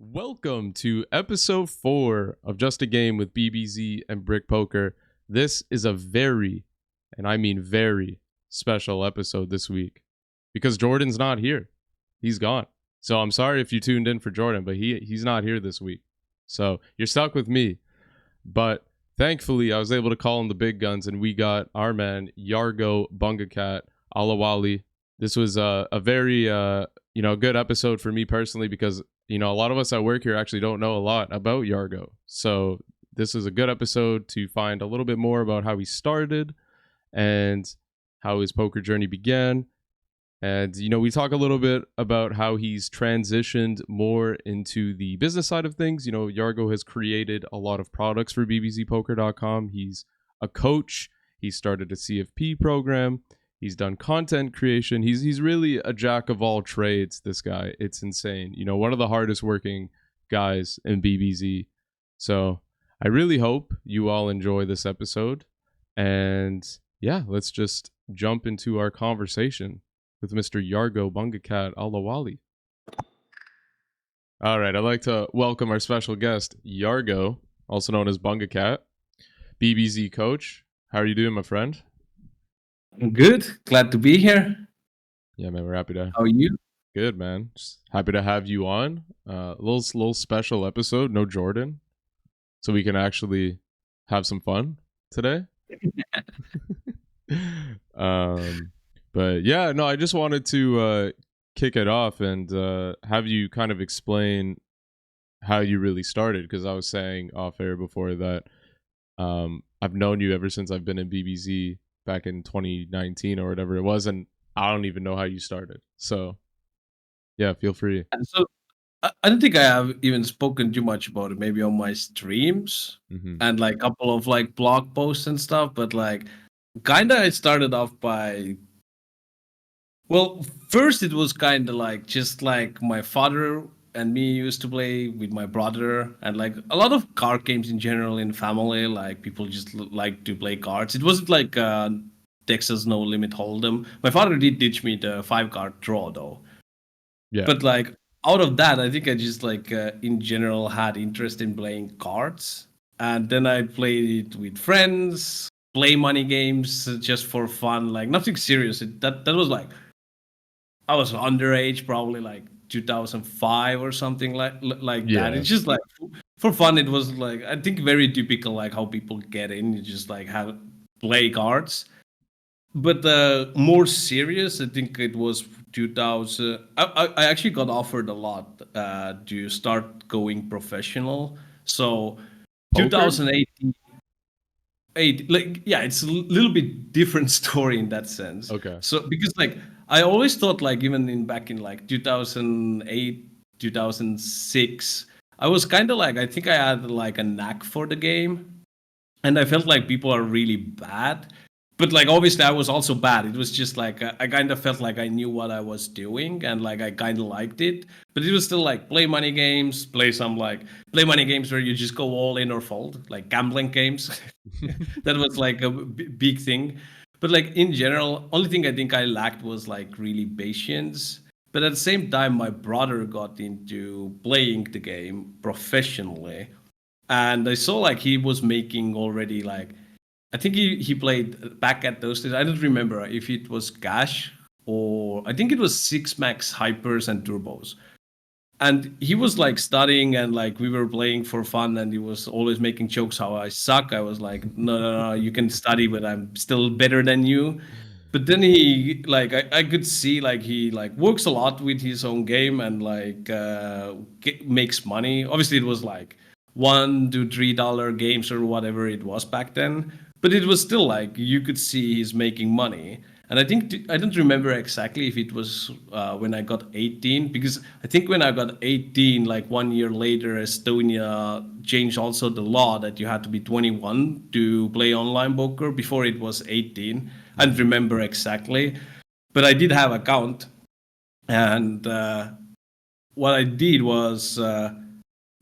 Welcome to episode 4 of Just a Game with BBZ and Brick Poker. This is a very, and I mean very, special episode this week because Jordan's not here. He's gone. So I'm sorry if you tuned in for Jordan, but he's not here this week. So you're stuck with me. But thankfully, I was able to call in the big guns, and we got our man, Yargo, bungakat, Alaväli. This was a very good episode for me personally because a lot of us at work here actually don't know a lot about Yargo. So this is a good episode to find a little bit more about how he started and how his poker journey began. And, we talk a little bit about how he's transitioned more into the business side of things. Yargo has created a lot of products for bbzpoker.com. He's a coach. He started a CFP program. He's done content creation. He's really a jack of all trades, this guy. It's insane. One of the hardest working guys in BBZ. So I really hope you all enjoy this episode. And yeah, let's just jump into our conversation with Mr. Yargo bungakat Alaväli. All right, I'd like to welcome our special guest, Yargo, also known as bungakat, BBZ coach. How are you doing, my friend? Good. Glad to be here. Yeah, man, we're happy to. How are you? Good, man. Just happy to have you on. A little special episode, no Jordan, so we can actually have some fun today. But yeah, no, I just wanted to kick it off and have you kind of explain how you really started, because I was saying off air before that I've known you ever since I've been in BBZ back in 2019 or whatever it was, and I don't even know how you started. So yeah, feel free. So I don't think I have even spoken too much about it, maybe on my streams and like a couple of like blog posts and stuff, but like kinda I started off by, well, first it was kind of like just like my father and me used to play with my brother, and like a lot of card games in general in family, like people just like to play cards. It wasn't like Texas No Limit Hold'em. My father did teach me the 5-card draw though. Yeah. But like out of that, I think I just like in general had interest in playing cards, and then I played it with friends, play money games just for fun, like nothing serious. That was like I was underage, probably like 2005 or something like that. It's just like for fun. It was like I think very typical, like how people get in. You just like have play cards. But more serious, I think it was 2000. I actually got offered a lot to start going professional. So Poker? 2018. Like yeah, it's a little bit different story in that sense. Okay. So because like I always thought, like even back in like 2008, 2006, I was kind of like, I think I had like a knack for the game, and I felt like people are really bad. But like obviously I was also bad. It was just like I kind of felt like I knew what I was doing, and like I kind of liked it. But it was still like play money games, play money games where you just go all in or fold, like gambling games. That was like a big thing. But like in general, only thing I think I lacked was like really patience. But at the same time, my brother got into playing the game professionally, and I saw like he was making already like, I think he played back at those days. I don't remember if it was cash or I think it was six max hypers and turbos. And he was like studying, and like we were playing for fun, and he was always making jokes how I suck. I was like, no, you can study, but I'm still better than you. But then he like I could see like he like works a lot with his own game, and like makes money. Obviously it was like $1 to $3 games or whatever it was back then, but it was still like you could see he's making money. And I think I don't remember exactly if it was when I got 18, because I think when I got 18, like 1 year later, Estonia changed also the law that you had to be 21 to play online poker. Before it was 18. I don't remember exactly, but I did have account. And what I did was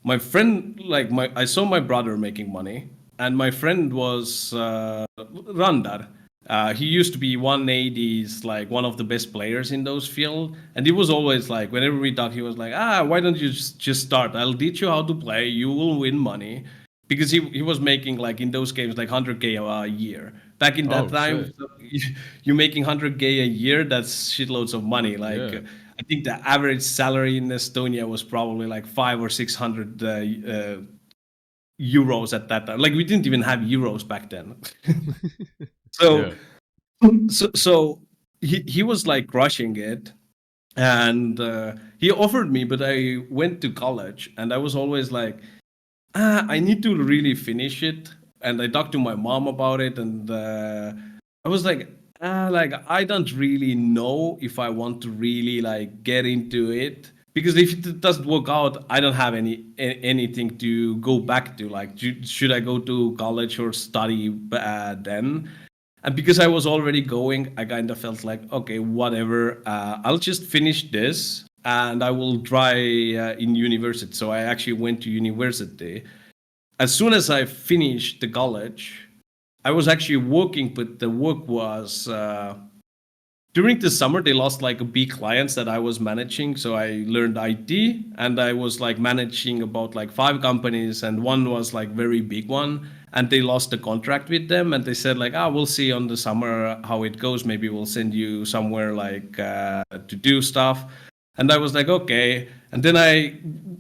my friend, like I saw my brother making money, and my friend was Randar. He used to be 180s, like one of the best players in those field, and he was always like, whenever we talk, he was like, why don't you just start? I'll teach you how to play. You will win money, because he was making like in those games like 100K a year. Back in that Oh time, shit. you making 100K a year. That's shitloads of money. Like Yeah. I think the average salary in Estonia was probably like 500 or 600 euros at that time. Like we didn't even have euros back then. So Yeah. so he was like crushing it, and he offered me, but I went to college, and I was always like, I need to really finish it. And I talked to my mom about it, and I was like I don't really know if I want to really like get into it, because if it doesn't work out, I don't have anything to go back to. Like, should I go to college or study then? And because I was already going, I kind of felt like, okay, whatever. I'll just finish this, and I will try in university. So I actually went to university. As soon as I finished the college, I was actually working, but the work was during the summer. They lost like big clients that I was managing, so I learned IT, and I was like managing about like 5 companies, and one was like very big one, and they lost the contract with them, and they said like, we'll see on the summer how it goes. Maybe we'll send you somewhere like to do stuff. And I was like, okay. And then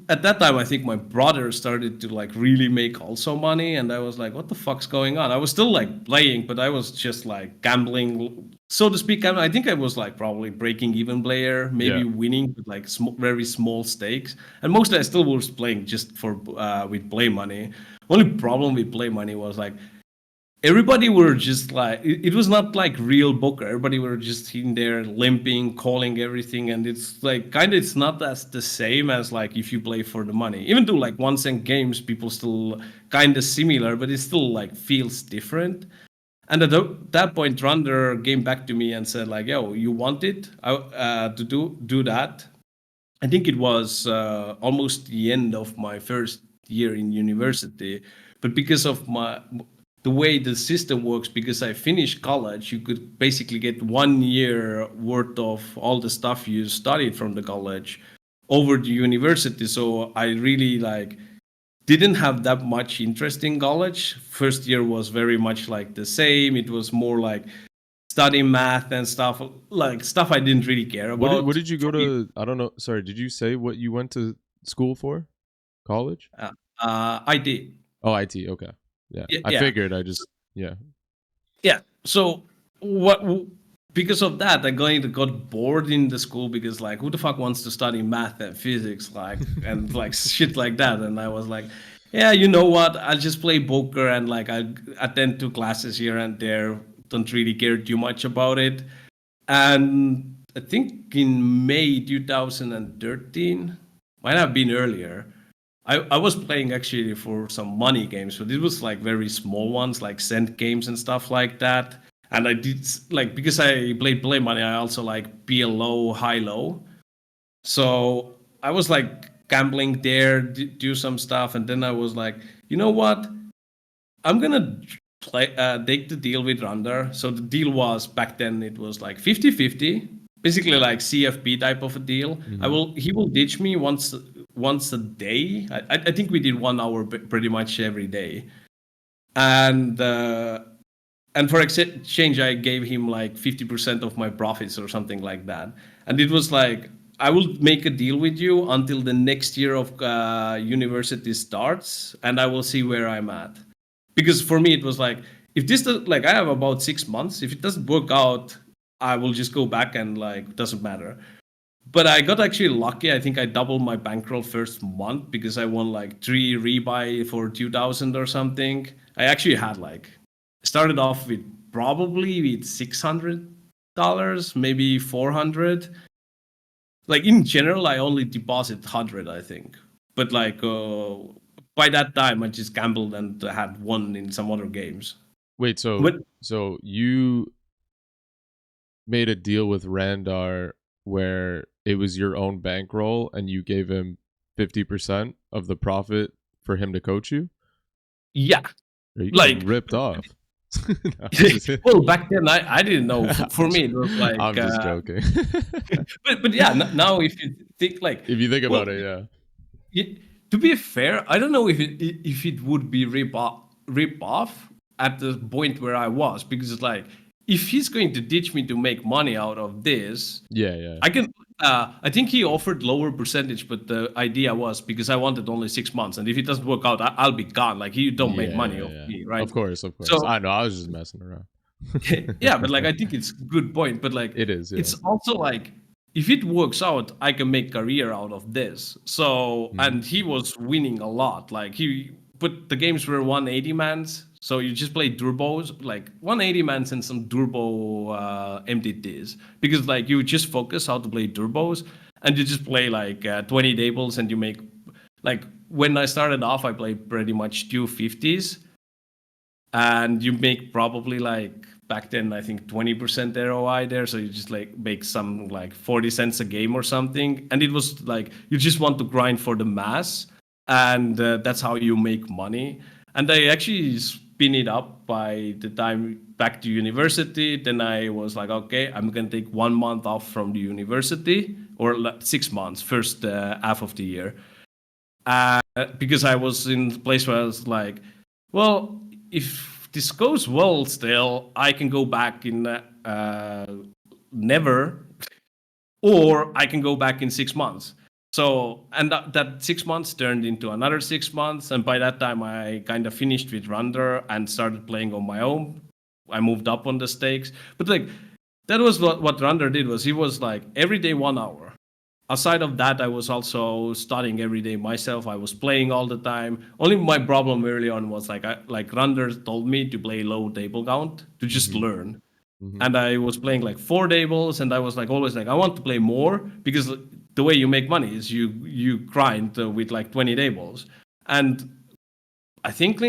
at that time, I think my brother started to like really make also money. And I was like, what the fuck's going on? I was still like playing, but I was just like gambling, so to speak. I think I was like probably breaking even player, maybe Yeah. winning with like very small stakes. And mostly I still was playing just for with play money. Only problem with play money was like, everybody were just like, it was not like real poker. Everybody were just in there limping, calling everything, and it's like kind of, it's not as the same as like if you play for the money. Even though like 1 cent games, people still kind of similar, but it still like feels different. And at that point, Rander came back to me and said like, yo, you want it to do that? I think it was almost the end of my first year in university, but because of the way the system works, because I finished college, you could basically get 1 year worth of all the stuff you studied from the college over the university. So I really like didn't have that much interest in college. First year was very much like the same. It was more like studying math and stuff, like stuff I didn't really care What about. did you go For me, to? I don't know. Sorry, did you say what you went to school for? College? I did. Oh, IT. Okay. Yeah. Yeah, I yeah. figured. So, Yeah. yeah. So what? Because of that, I got bored in the school, because like, who the fuck wants to study math and physics, like, and like shit like that? And I was like, yeah, you know what? I'll just play poker, and like I attend to classes here and there. Don't really care too much about it. And I think in May 2013, might have been earlier, I was playing actually for some money games, but it was like very small ones, like cent games and stuff like that. And I did like, because I played play money, I also like PLO, high low. So I was like gambling there, do some stuff, and then I was like, you know what? I'm gonna take the deal with Randar. So the deal was, back then it was like 50-50, basically like CFP type of a deal. Hmm. He will ditch me once a day. I think we did 1 hour pretty much every day, and for exchange I gave him like 50% of my profits or something like that. And it was like, I will make a deal with you until the next year of university starts, and I will see where I'm at. Because for me it was like, if this like, I have about 6 months. If it doesn't work out, I will just go back, and like, doesn't matter. But I got actually lucky. I think I doubled my bankroll first month, because I won like 3 rebuy for 2,000 or something. I actually had like, started off with probably with $600, maybe 400. Like in general, I only deposit 100, I think. But like by that time, I just gambled and had won in some other games. Wait. But So you made a deal with Randar where it was your own bankroll and you gave him 50% of the profit for him to coach you? yeah, Are you getting like ripped off? No, I'm just, Well, back then I didn't know. For me, it was like, I'm just joking. but yeah. Now if you think like, If you think about well, it, yeah. to be fair, I don't know if it would be rip off at the point where I was, because like if he's going to teach me to make money out of this, Yeah, yeah. I can. I think he offered lower percentage, but the idea was because I wanted only 6 months, and if it doesn't work out, I'll be gone. Like you don't make Yeah, money yeah, off yeah. me, right? Of course, of course. So I know. I was just messing around. yeah, but like I think it's a good point. But like It is, yeah. it's also like if it works out, I can make career out of this. So Mhm. and he was winning a lot. Like he but the games were 180 mans. So you just play turbos, like 180 mans and some turbo MTTs. Because like you just focus how to play turbos and you just play like 20 tables and you make like when I started off I played pretty much 250s and you make probably like back then I think 20% ROI there, so you just like make some like 40 cents a game or something, and it was like you just want to grind for the mass, and that's how you make money. And I actually spin it up by the time back to university. Then I was like, okay, I'm gonna take 1 month off from the university, or 6 months, first half of the year, because I was in a place where I was like, well, if this goes well, still I can go back in never, or I can go back in 6 months. So, and that 6 months turned into another 6 months, and by that time I kind of finished with Render and started playing on my own. I moved up on the stakes, but like that was what Render did was he was like every day 1 hour. Aside of that, I was also studying every day myself. I was playing all the time. Only my problem early on was like Randers told me to play low table count to just Mhm. learn, Mhm. and I was playing like 4 tables, and I was like always like I want to play more because the way you make money is you grind with like 20 tables, and I think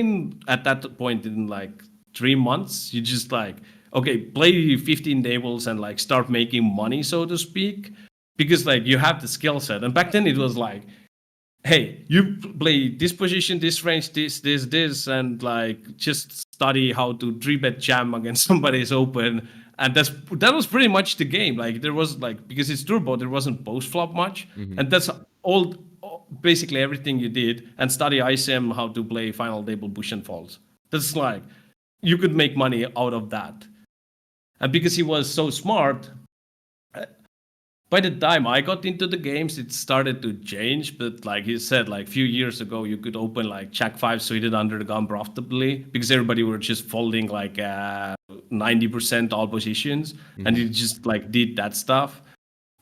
at that point in like 3 months, you just like, okay, play 15 tables and like start making money, so to speak, because like you have the skill set. And back then it was like, hey, you play this position, this range, this, and like just study how to 3-bet jam against somebody's open. And that was pretty much the game. Like there was like because it's turbo, there wasn't post flop much, Mhm. and that's all basically everything you did. And study ISM how to play final table push and falls. That's like you could make money out of that. And because he was so smart, by the time I got into the games, it started to change. But like he said, like a few years ago, you could open like Jack 5 suited under the gun profitably because everybody were just folding like 90% all positions, and Mhm. you just like did that stuff.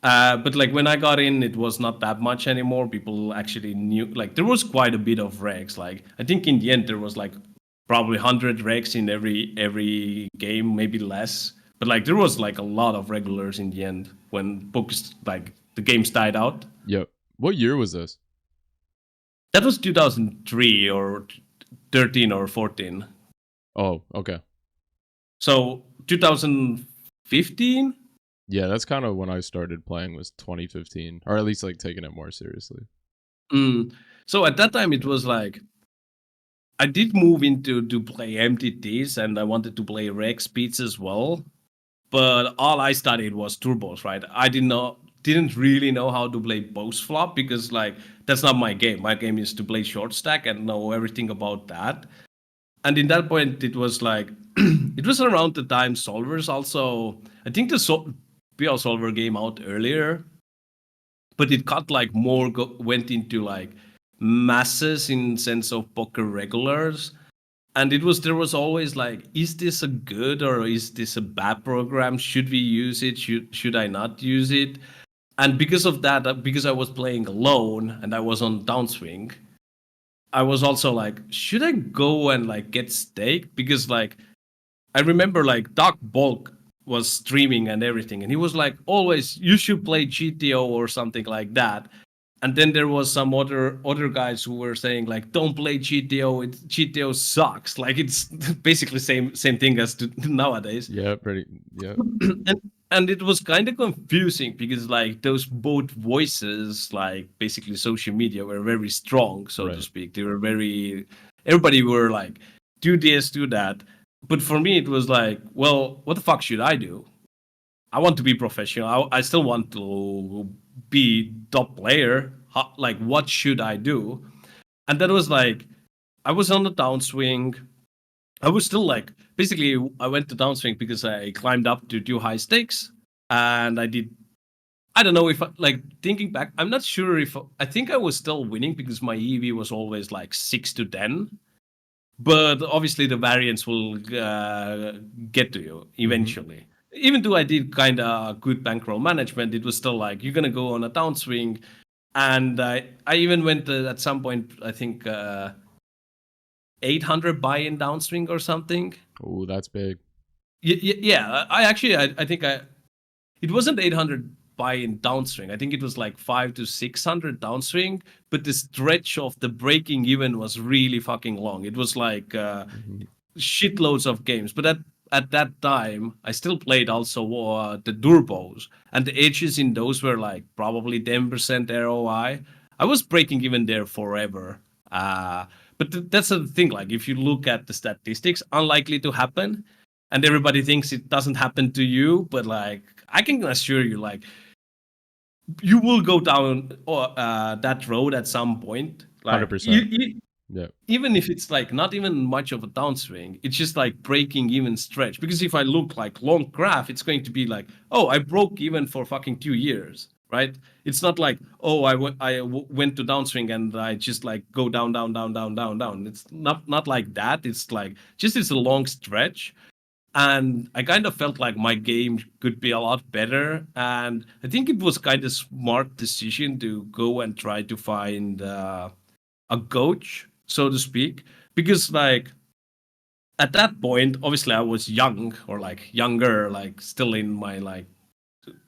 But like when I got in, it was not that much anymore. People actually knew like there was quite a bit of regs. Like I think in the end there was like probably 100 regs in every game, maybe less. But like there was like a lot of regulars in the end when books like the games died out. Yep. What year was this? That was 2003 or 13 or 14. Oh, okay. So 2015. Yeah, that's kind of when I started playing was 2015, or at least like taking it more seriously. Mm. So at that time it was like I did move into to play MTTs and I wanted to play reg speeds as well. But all I studied was turbos, right? I didn't really know how to play post flop because like that's not my game. My game is to play short stack and know everything about that. And in that point, it was like it was around the time solvers also. I think the PL solver game out earlier, but it got like more went into like masses in sense of poker regulars, and there was always like, is this a good or is this a bad program? Should we use it? Should I not use it? And because of that, because I was playing alone and I was on downswing, I was also like, should I go and like get stake? Because like I remember like Doc Bulk was streaming and everything, and he was like, always you should play GTO or something like that. And then there was some other guys who were saying like, don't play GTO. GTO sucks. Like it's basically same thing as nowadays. Yeah, pretty. Yeah, and and it was kind of confusing because like those both voices, like basically social media, were very strong, so to right. speak. They were very everybody were like, do this, do that. but for me, it was like, well, what the fuck should I do? I want to be professional. I still want to be top player. Like, what should I do? And that was like, I was on the downswing. I was still like, basically, I went to downswing because I climbed up to do high stakes, and I did. I don't know if like thinking back, I'm not sure if I think I was still winning because my EV was always like 6 to 10. But obviously, the variance will get to you eventually. Even though I did kind of good bankroll management, it was still like you're gonna go on a downswing, and I even went at some point, I think 800 buy-in downswing or something. Oh, that's big. Yeah. I actually I think it wasn't 800 buy-in downswing. I think it was like 5 to 600 downswing, but the stretch of the breaking even was really fucking long. It was like shitloads of games. But at that time, I still played also the turbos, and the edges in those were like probably 10% ROI. I was breaking even there forever. But that's the thing. Like, if you look at the statistics, unlikely to happen, and everybody thinks it doesn't happen to you. But like, I can assure you, like, you will go down that road at some point. Like, 100%. Yeah. even if it's like not even much of a downswing, it's just like breaking even stretch. Because if I look like long graph, it's going to be like, oh, I broke even for fucking 2 years, right? It's not like, oh, went to downswing and I just like go down, down, down, down, down, down. It's not like that. It's like just it's a long stretch. And I kind of felt like my game could be a lot better. And I think it was kind of smart decision to go and try to find a coach, so to speak, because like at that point, obviously I was young or like younger, like still in my like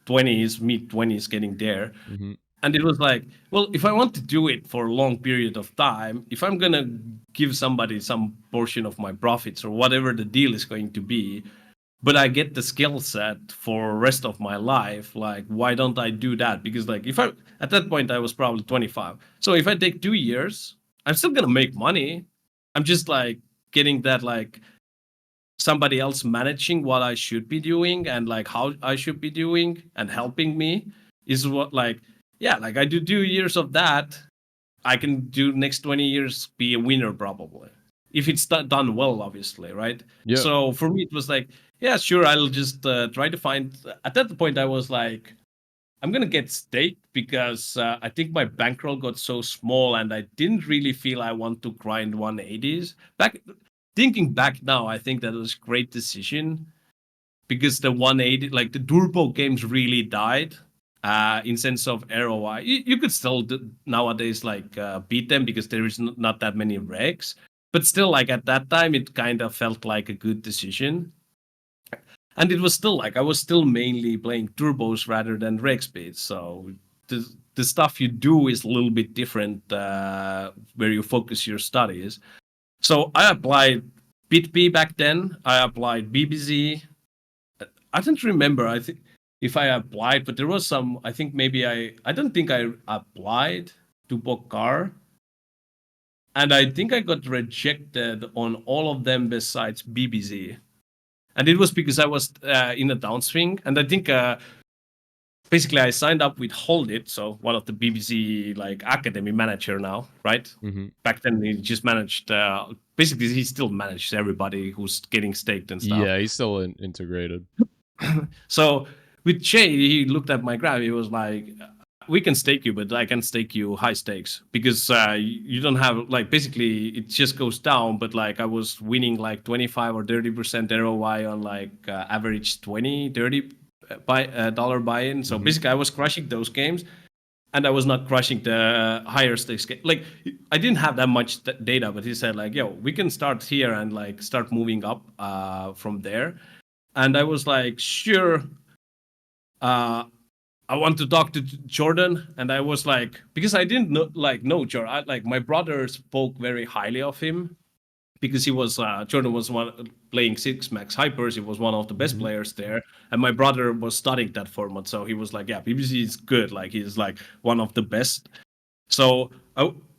20s, mid 20s, getting there. Mm-hmm. And it was like, well, if I want to do it for a long period of time, if I'm gonna give somebody some portion of my profits or whatever the deal is going to be, but I get the skill set for rest of my life, like why don't I do that? Because like if I at that point I was probably 25. So if I take 2 years, I'm still gonna make money. I'm just like getting that like somebody else managing what I should be doing and like how I should be doing and helping me is what like yeah, like I do 2 years of that. I can do next 20 years be a winner probably. If it's done well, obviously, right? Yeah. So for me, it was like, yeah, sure, I'll just try to find. At that point, I was like, I'm gonna get staked because I think my bankroll got so small, and I didn't really feel I want to grind 180s. Back thinking back now, I think that was a great decision because the 180, like the turbo games, really died. In sense of ROI, you could still nowadays like beat them because there is not that many regs, but still, like at that time, it kind of felt like a good decision. And it was still like I was still mainly playing turbos rather than reg speeds, so the stuff you do is a little bit different where you focus your studies. So I applied BitB back then. I applied BBZ. I don't remember. I think if I applied, but there was some. I think maybe I don't think I applied to Bokar, and I think I got rejected on all of them besides BBZ, and it was because I was in a downswing, and I think basically I signed up with Hold It, so one of the BBC like academy manager now, right? Mm-hmm. Back then he just managed. Basically, he still manages everybody who's getting staked and stuff. Yeah, he's still integrated. So with Jay, he looked at my graph. He was like, "We can stake you, but I can stake you high stakes because you don't have like basically it just goes down. But like I was winning like 25 or 30% ROI on like average 20, 30 dollar buy-in. So basically, I was crushing those games." And I was not crushing the higher stakes game. Like I didn't have that much data, but he said like, "Yo, we can start here and like start moving up from there." And I was like, "Sure." I want to talk to Jordan, and I was like, because I didn't know Jordan. Like my brother spoke very highly of him because he was Jordan was one playing six max hypers. He was one of the best players there, and my brother was studying that format. So he was like, "Yeah, BBC is good. Like he's like one of the best." So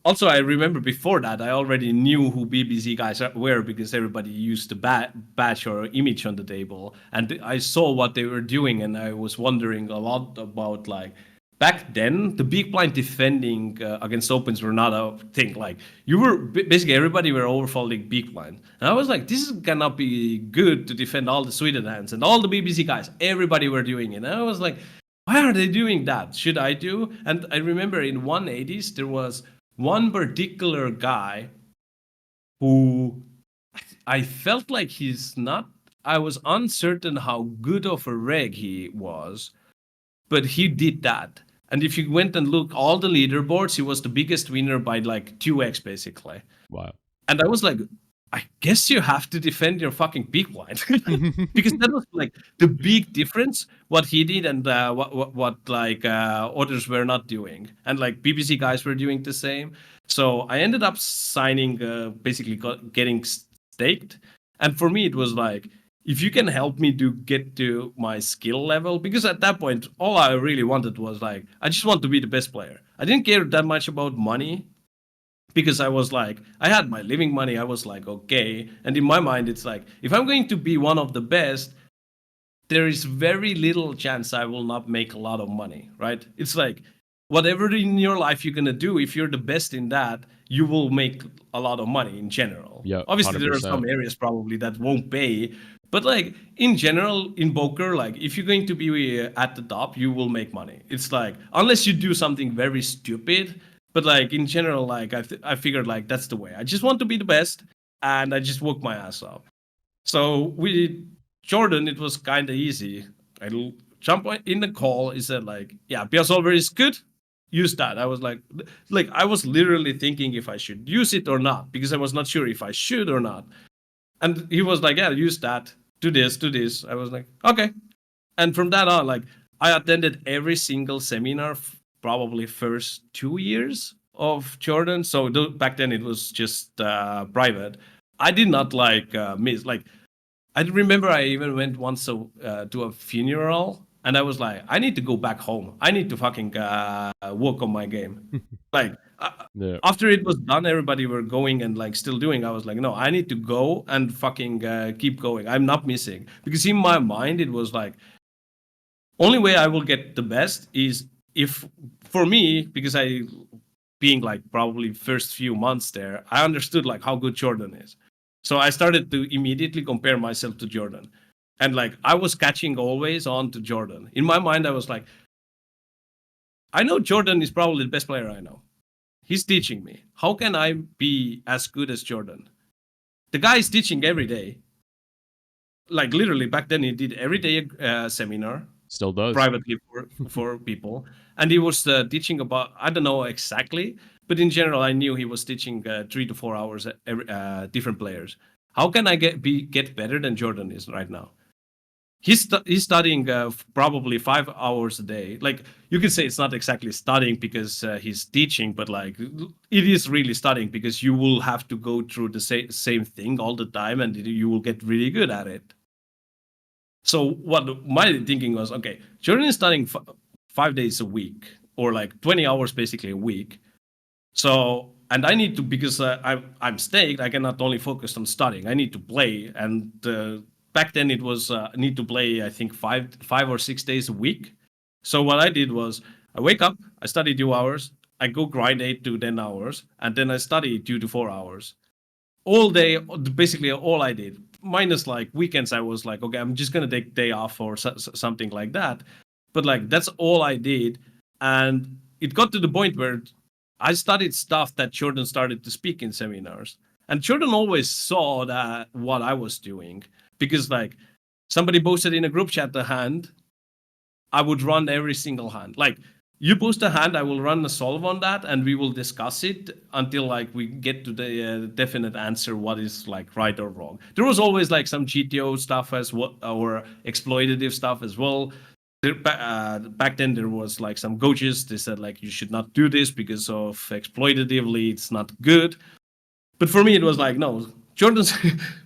Also, I remember before that, I already knew who BBC guys were because everybody used the badge or image on the table, and I saw what they were doing, and I was wondering a lot about like back then the big blind defending against opens were not a thing. Like you were basically everybody were overfolding big blind, and I was like, this is gonna be good to defend all the Sweden hands and all the BBC guys. Everybody were doing it, and I was like, why are they doing that? Should I do? And I remember in 180s there was one particular guy who I felt like he's not. I was uncertain how good of a reg he was, but he did that. And if you went and look all the leaderboards, he was the biggest winner by like 2x basically. Wow. And I was like, I guess you have to defend your fucking big blind because that was like the big difference what he did and what like others were not doing, and like BBC guys were doing the same. So I ended up signing, basically getting staked, and for me it was like, if you can help me to get to my skill level, because at that point all I really wanted was like, I just want to be the best player. I didn't care that much about money because I was like, I had my living money. I was like, okay. And in my mind, it's like, if I'm going to be one of the best, there is very little chance I will not make a lot of money, right? It's like, whatever in your life you're going to do, if you're the best in that, you will make a lot of money in general. Yeah, Obviously, there are 100%. some areas probably that won't pay. But like in general, in poker, like if you're going to be at the top, you will make money. It's like, unless you do something very stupid, but like in general, like I figured like that's the way. I just want to be the best, and I just work my ass off. So with Jordan, it was kind of easy. I jump in the call. He said like, yeah, PR solver is good. Use that. I was like I was literally thinking if I should use it or not because I was not sure if I should or not. And he was like, yeah, use that. Do this, do this. I was like, okay. And from that on, like I attended every single seminar probably first 2 years of Jordan. So back then it was just private. I did not like miss. Like I remember I even went once to a funeral, and I was like, I need to go back home. I need to fucking work on my game. Like Yeah. after it was done, everybody were going and like still doing. I was like, no, I need to go and fucking keep going. I'm not missing because in my mind it was like, only way I will get the best is if, for me, because I being like probably first few months there, I understood like how good Jordan is. So I started to immediately compare myself to Jordan. And like I was catching always on to Jordan. In my mind, I was like, I know Jordan is probably the best player I know. He's teaching me. How can I be as good as Jordan? The guy is teaching every day. Like literally back then he did every day seminar. Still does. Privately for people, and he was teaching about, I don't know exactly, but in general I knew he was teaching 3 to 4 hours different players. How can I get better than Jordan is right now? He's studying probably 5 hours a day. Like you could say it's not exactly studying because he's teaching, but like it is really studying because you will have to go through the same thing all the time and you will get really good at it. So what my thinking was, okay, Jordan is studying 5 days a week or like 20 hours basically a week. So, and I need to, because I'm staked, I cannot only focus on studying. I need to play. And back then it was need to play, I think 5 or 6 days a week. So what I did was I wake up, I study 2 hours, I go grind 8 to 10 hours, and then I study 2 to 4 hours. All day, basically all I did, minus like weekends. I was like, okay, I'm just gonna take day off or something like that. But like that's all I did, and it got to the point where I studied stuff that Jordan started to speak in seminars, and Jordan always saw that what I was doing because like somebody posted in a group chat the hand, I would run every single hand. Like you post a hand, I will run a solve on that, and we will discuss it until like we get to the definite answer, what is like right or wrong. There was always like some GTO stuff as well, or exploitative stuff as well. Back then there was like some coaches, they said like you should not do this because of exploitatively it's not good. But for me it was like, no, Jordan's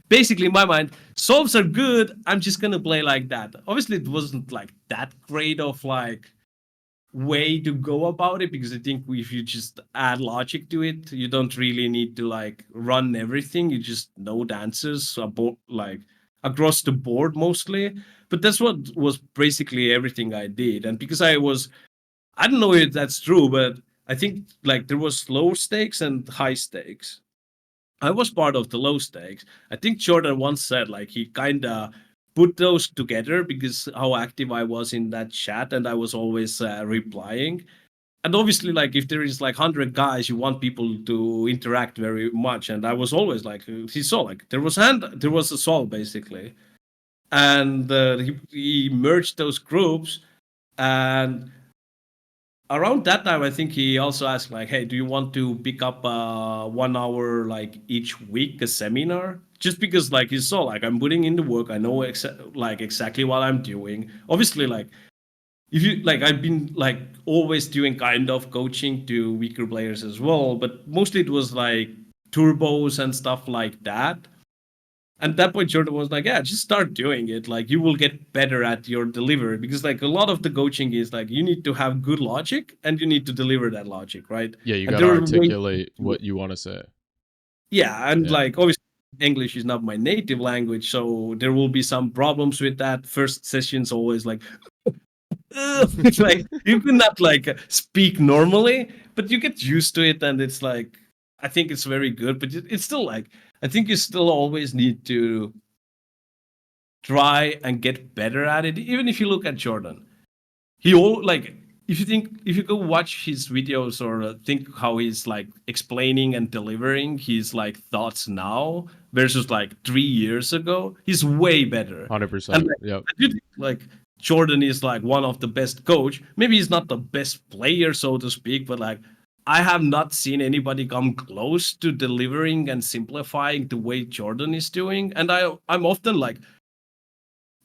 basically in my mind, solves are good, I'm just gonna play like that. Obviously it wasn't like that great of like way to go about it, because I think if you just add logic to it, you don't really need to like run everything. You just know the answers about like across the board mostly. But that's what was basically everything I did. And because I don't know if that's true, but I think like there was low stakes and high stakes. I was part of the low stakes. I think Jordan once said like he kind of put those together because how active I was in that chat and I was always replying. And obviously, like if there is like 100 guys, you want people to interact very much. And I was always like, he saw like there was a solve basically, and he merged those groups. And around that time, I think he also asked like, "Hey, do you want to pick up 1 hour like each week a seminar?" Just because like he saw like I'm putting in the work, I know like exactly what I'm doing. Obviously, like if you like, I've been like always doing kind of coaching to weaker players as well, but mostly it was like turbos and stuff like that. At that point, Jordan was like, "Yeah, just start doing it. Like, you will get better at your delivery because, like, a lot of the coaching is like you need to have good logic and you need to deliver that logic, right? Yeah, you And got to there are ways articulate to do it. what you want to say. Yeah, and Yeah. like obviously English is not my native language, so there will be some problems with that. First session's always like, it's like you cannot like speak normally, but you get used to it, and it's like I think it's very good, but it's still like I think you still always need to try and get better at it. Even if you look at Jordan, he all like if you go watch his videos or think how he's like explaining and delivering his like thoughts now versus like 3 years ago, he's way better. And 100%. like, Yep. I do think, like Jordan is like one of the best coach. Maybe he's not the best player, so to speak, but like I have not seen anybody come close to delivering and simplifying the way Jordan is doing. And I'm often like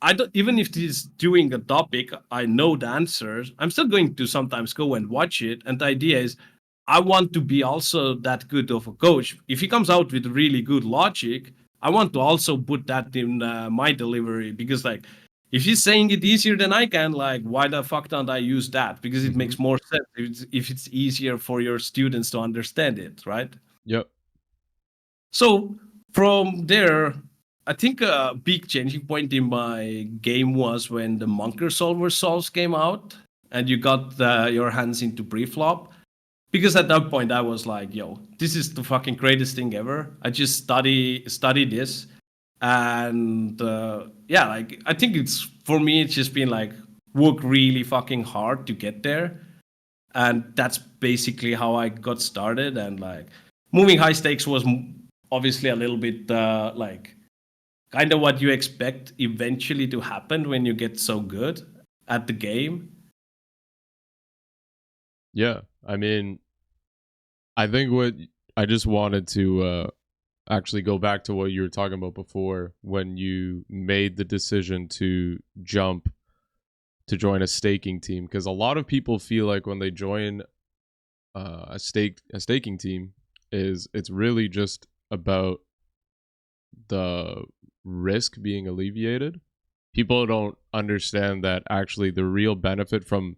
I don't even if he's doing a topic, I know the answers. I'm still going to sometimes go and watch it. And the idea is, I want to be also that good of a coach. If he comes out with really good logic, I want to also put that in my delivery because, like, if he's saying it easier than I can, like, why the fuck don't I use that? Because it Hmm. makes more sense if it's easier for your students to understand it, right? Yep. So from there, I think a big changing point in my game was when the Monker Solver solves came out and you got your hands into pre-flop. Because at that point I was like, "Yo, this is the fucking greatest thing ever." I just study this, and yeah, like I think it's for me. It's just been like work really fucking hard to get there, and that's basically how I got started. And like moving high stakes was obviously a little bit like kind of what you expect eventually to happen when you get so good at the game. Yeah. I mean, I think what I just wanted to actually go back to what you were talking about before when you made the decision to jump to join a staking team, because a lot of people feel like when they join a staking team is it's really just about the risk being alleviated. People don't understand that actually the real benefit from,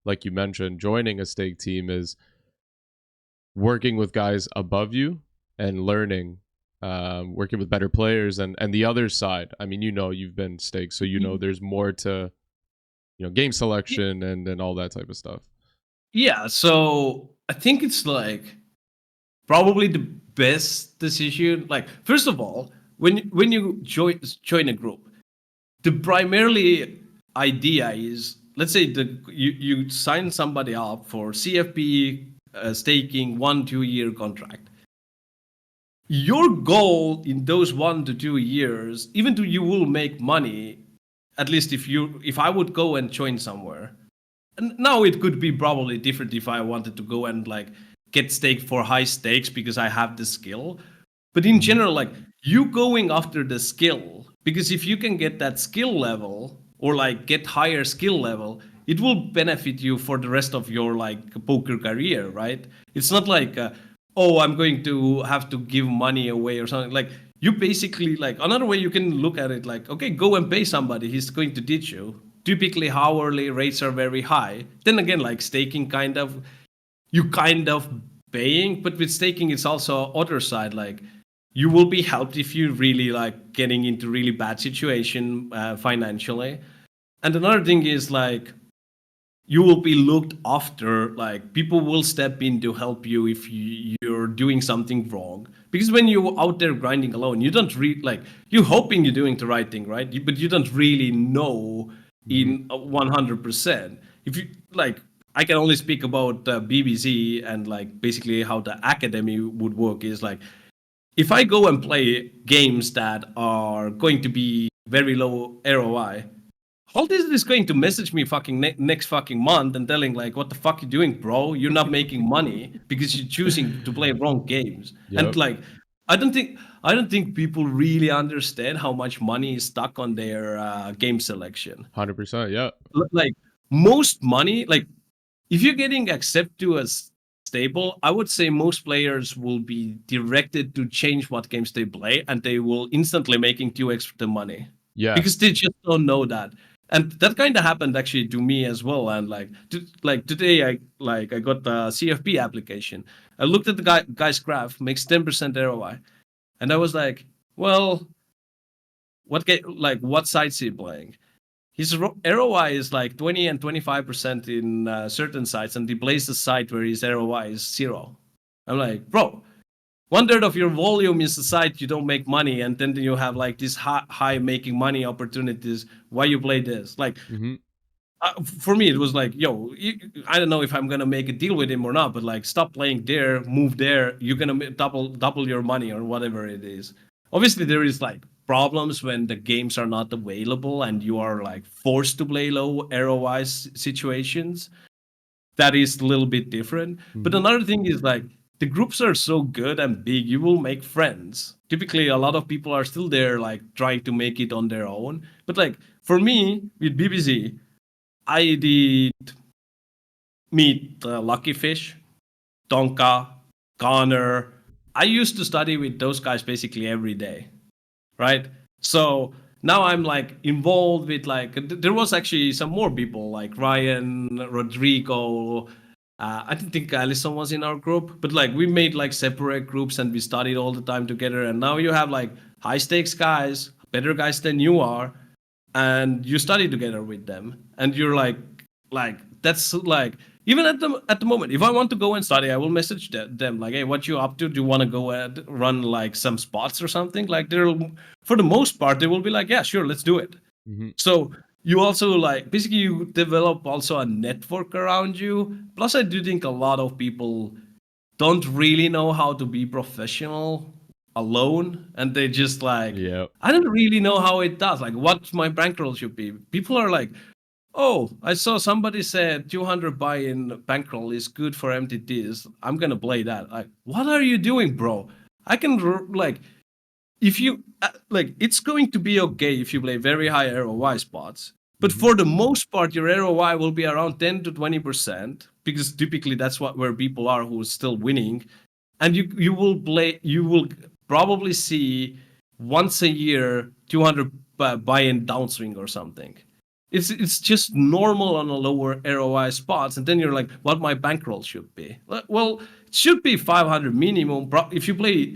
like you mentioned, joining a stake team is working with guys above you and learning, working with better players, and the other side. I mean, you've been staked, so there's more to game selection and all that type of stuff. Yeah, so I think it's like probably the best decision. Like first of all, when you join a group, the primarily idea is let's say you sign somebody up for CFP staking 1-2 year contract. Your goal in those 1 to 2 years, even though you will make money, at least if I would go and join somewhere, and now it could be probably different if I wanted to go and like get staked for high stakes because I have the skill. But in Hmm. general, like you going after the skill, because if you can get that skill level or like get higher skill level, it will benefit you for the rest of your like poker career, right? It's not like, oh, I'm going to have to give money away or something. Like you basically like another way you can look at it, like, okay, go and pay somebody. He's going to teach you. typically hourly rates are very high. Then again, like staking you kind of paying, but with staking it's also other side, like you will be helped if you really like getting into really bad situation financially. And another thing is like you will be looked after, like people will step in to help you if you're doing something wrong, because when you're out there grinding alone you don't like you're hoping you're doing the right thing, right? But you don't really know Hmm. in 100%. If you like, I can only speak about bbz, and like basically how the academy would work is like, if I go and play games that are going to be very low ROI, Holt is going to message me fucking next fucking month and telling like, "What the fuck you doing, bro? You're not making money because you're choosing to play wrong games." And Yep. like, I don't think people really understand how much money is stuck on their game selection. 100%. Yeah. Like most money, like if you're getting accepted to as stable, I would say most players will be directed to change what games they play, and they will instantly making 2x the money Yeah. because they just don't know that. And that kind of happened actually to me as well. And like, like today, I got the CFP application. I looked at the guy's graph, makes 10% ROI, and I was like, well, what sites he playing? His ROI is like 20 and 25% in certain sites, and he plays the site where his ROI is zero. I'm like, bro, one third of your volume is the site you don't make money, and then you have like these high making money opportunities. Why you play this? Like, Hmm. for me, it was like, yo, I don't know if I'm gonna make a deal with him or not, but like, stop playing there, move there. You're gonna double your money or whatever it is. Obviously, there is like problems when the games are not available and you are like forced to play low ROI situations. That is a little bit different. But Hmm. another thing is like the groups are so good and big, you will make friends. Typically, a lot of people are still there, like trying to make it on their own. But like for me with BBC, I did meet Lucky Fish, Tonka, Connor. I used to study with those guys basically every day, right? So now I'm like involved with like there was actually some more people like Ryan, Rodrigo. I didn't think Allison was in our group, but like we made like separate groups and we studied all the time together. And now you have like high stakes guys, better guys than you are, and you study together with them, and you're like that's like even at the moment, if I want to go and study, I will message them like, hey, what you up to? Do you want to go and run like some spots or something? Like they're, for the most part, they will be like, yeah, sure, let's do it. Hmm. So you also like basically you develop also a network around you. Plus, I do think a lot of people don't really know how to be professional alone, and they just like, Yeah. I don't really know how it does, like what my bankroll should be. People are like, oh, I saw somebody said 200 buy-in bankroll is good for MTTs, I'm gonna play that. Like, what are you doing, bro? I can like, if you like, it's going to be okay if you play very high ROI spots, but Hmm. for the most part your ROI will be around 10 to 20%, because typically that's what where people are who's still winning. And you will probably see once a year 200 buy-in downswing or something. It's just normal on a lower ROI spots, and then you're like, what my bankroll should be? Well, it should be 500 minimum. If you play,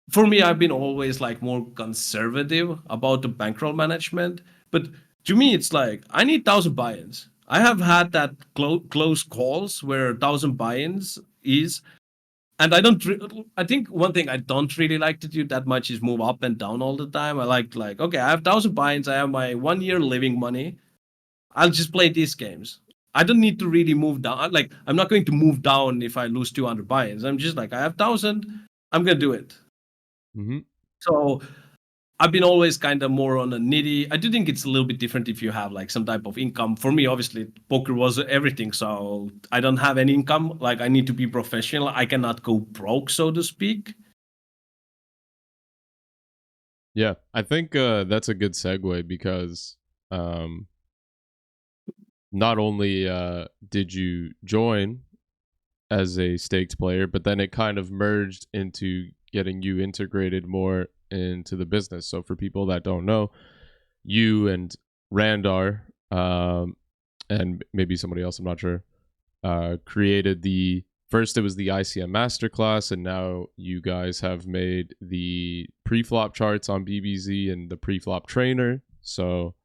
for me, I've been always like more conservative about the bankroll management, but to me, it's like I need 1,000 buy-ins. I have had that close calls where 1,000 buy-ins is, and I think one thing I don't really like to do that much is move up and down all the time. I like okay, I have 1,000 buy-ins. I have my 1 year living money. I'll just play these games. I don't need to really move down. Like I'm not going to move down if I lose 200 buy-ins. I'm just like, I have 1,000. I'm gonna do it. Hmm. So I've been always kind of more on a nitty. I do think it's a little bit different if you have like some type of income. For me, obviously, poker was everything. So I don't have any income. Like I need to be professional. I cannot go broke, so to speak. Yeah. I think that's a good segue because um, not only did you join as a staked player, but then it kind of merged into getting you integrated more into the business. So for people that don't know, you and Randar um, and maybe somebody else, I'm not sure, created the first. It was the ICM masterclass, and now you guys have made the pre-flop charts on BBZ and the pre-flop trainer. So,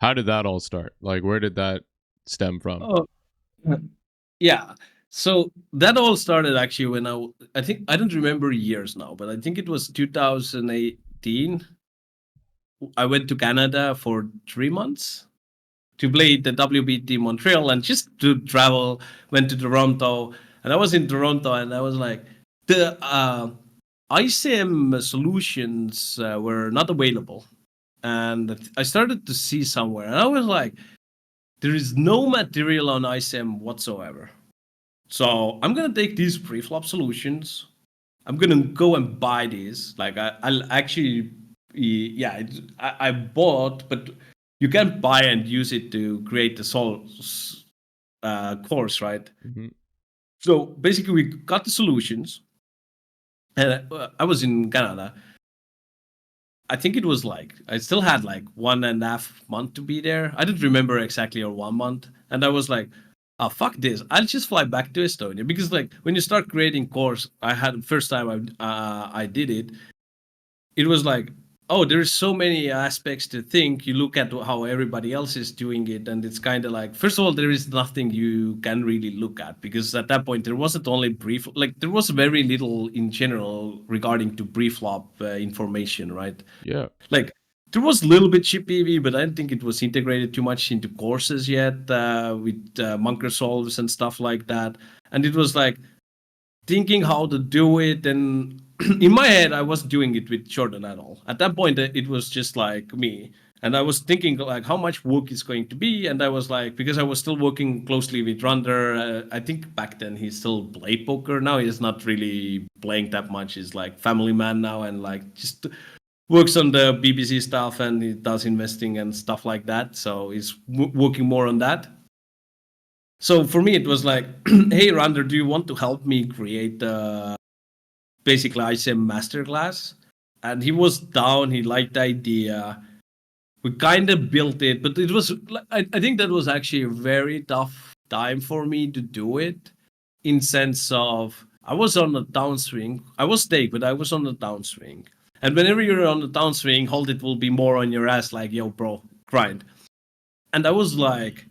how did that all start? Like, where did that stem from? Oh, yeah. So that all started actually when I think I don't remember years now, but I think it was 2018. I went to Canada for 3 months to play the WBT Montreal and just to travel. Went to Toronto, and I was in Toronto, and I was like, the ICM solutions were not available, and I started to see somewhere, and I was like, there is no material on ICM whatsoever. So I'm gonna take these pre-flop solutions. I'm gonna go and buy these. Like I'll actually, yeah, I bought, but you can buy and use it to create the course, right? Mm-hmm. So basically, we got the solutions, and I was in Canada. I think it was like I still had like 1.5 month to be there. I don't remember exactly, or 1 month, and I was like, "Oh fuck this! I'll just fly back to Estonia." Because like when you start creating course, I had first time I did it. It was like, oh, there's so many aspects to think. You look at how everybody else is doing it, and it's kind of like, first of all, there is nothing you can really look at, because at that point there wasn't only brief, like there was very little in general regarding to pre-flop information, right? Yeah. Like there was a little bit chip EV, but I don't think it was integrated too much into courses yet, with Munker solves and stuff like that. And it was like thinking how to do it, and in my head I wasn't doing it with Jordan at all. At that point it was just like me, and I was thinking like how much work is going to be, and I was like, because I was still working closely with Runder, I think back then he still played poker. Now he's not really playing that much. He's like family man now, and like just works on the BBC stuff, and he does investing and stuff like that, so he's working more on that. So for me, it was like, hey, Rander, do you want to help me create basically ICM masterclass? And he was down. He liked the idea. We kind of built it, but it was, I think that was actually a very tough time for me to do it, in sense of I was on a downswing. I was stake, but I was on the downswing. And whenever you're on the downswing, hold it will be more on your ass, like, yo, bro, grind. And I was like,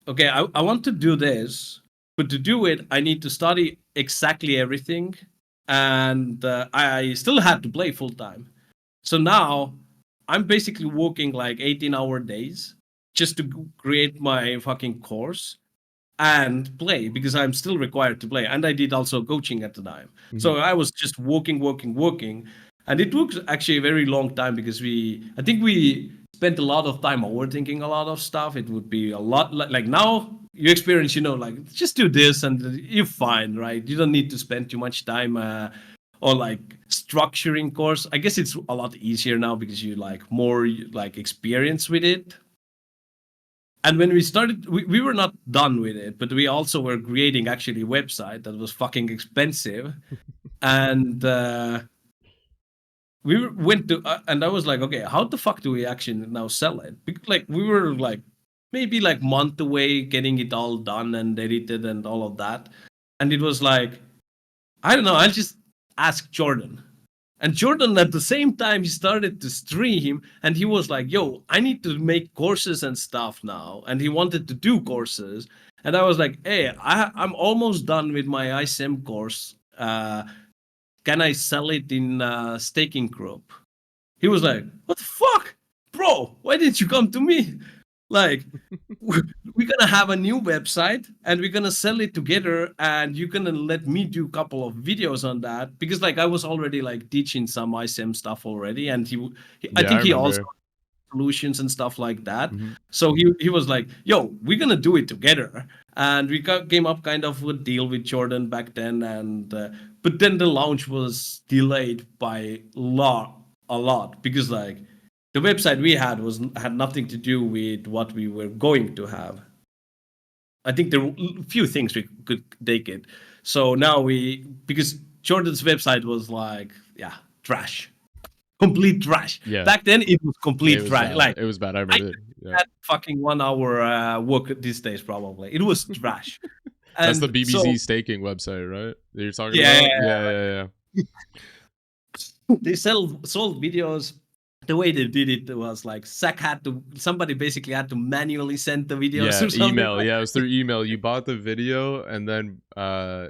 okay, I want to do this, but to do it, I need to study exactly everything. And I still had to play full time. So now I'm basically working like 18-hour days just to create my fucking course and play, because I'm still required to play. And I did also coaching at the time. Mm-hmm. So I was just working. And it took actually a very long time, because I think we spent a lot of time overthinking a lot of stuff. It would be a lot like now you experience, like just do this and you're fine, right? You don't need to spend too much time on like structuring course. I guess it's a lot easier now because you like more like experience with it. And when we started, we were not done with it, but we also were creating actually a website that was fucking expensive. And went to, and I was like, okay, how the fuck do we actually now sell it? Because, like, we were like maybe like month away getting it all done and edited and all of that. And it was like, I don't know, I'll just ask Jordan. And Jordan, at the same time, he started to stream, and he was like, yo, I need to make courses and stuff now. And he wanted to do courses. And I was like, hey, I'm almost done with my ICM course. Can I sell it in staking group? He was like, what the fuck? Bro, why didn't you come to me? Like, we're gonna have a new website and we're gonna sell it together, and you're gonna let me do a couple of videos on that, because like I was already like teaching some ICM stuff already, and I Yeah, I think he also remember. solutions and stuff like that. Mm-hmm. So he was like, yo, we're gonna do it together. And we came up kind of with a deal with Jordan back then, and but then the launch was delayed by a lot, because like the website we had nothing to do with what we were going to have. I think there were a few things we could take it. So now because Jordan's website was like, yeah, trash, complete trash. Yeah. Back then it was It complete was trash. bad. Like It was bad. I I remember it. Yeah. That fucking 1 hour work these days probably. It was trash. That's the And so BBC staking website, right? That you're talking yeah, about? Yeah. they sold videos. The way they did it was like somebody basically had to manually send the videos Yeah, or something email. like Yeah, it was through email. You bought the video, and then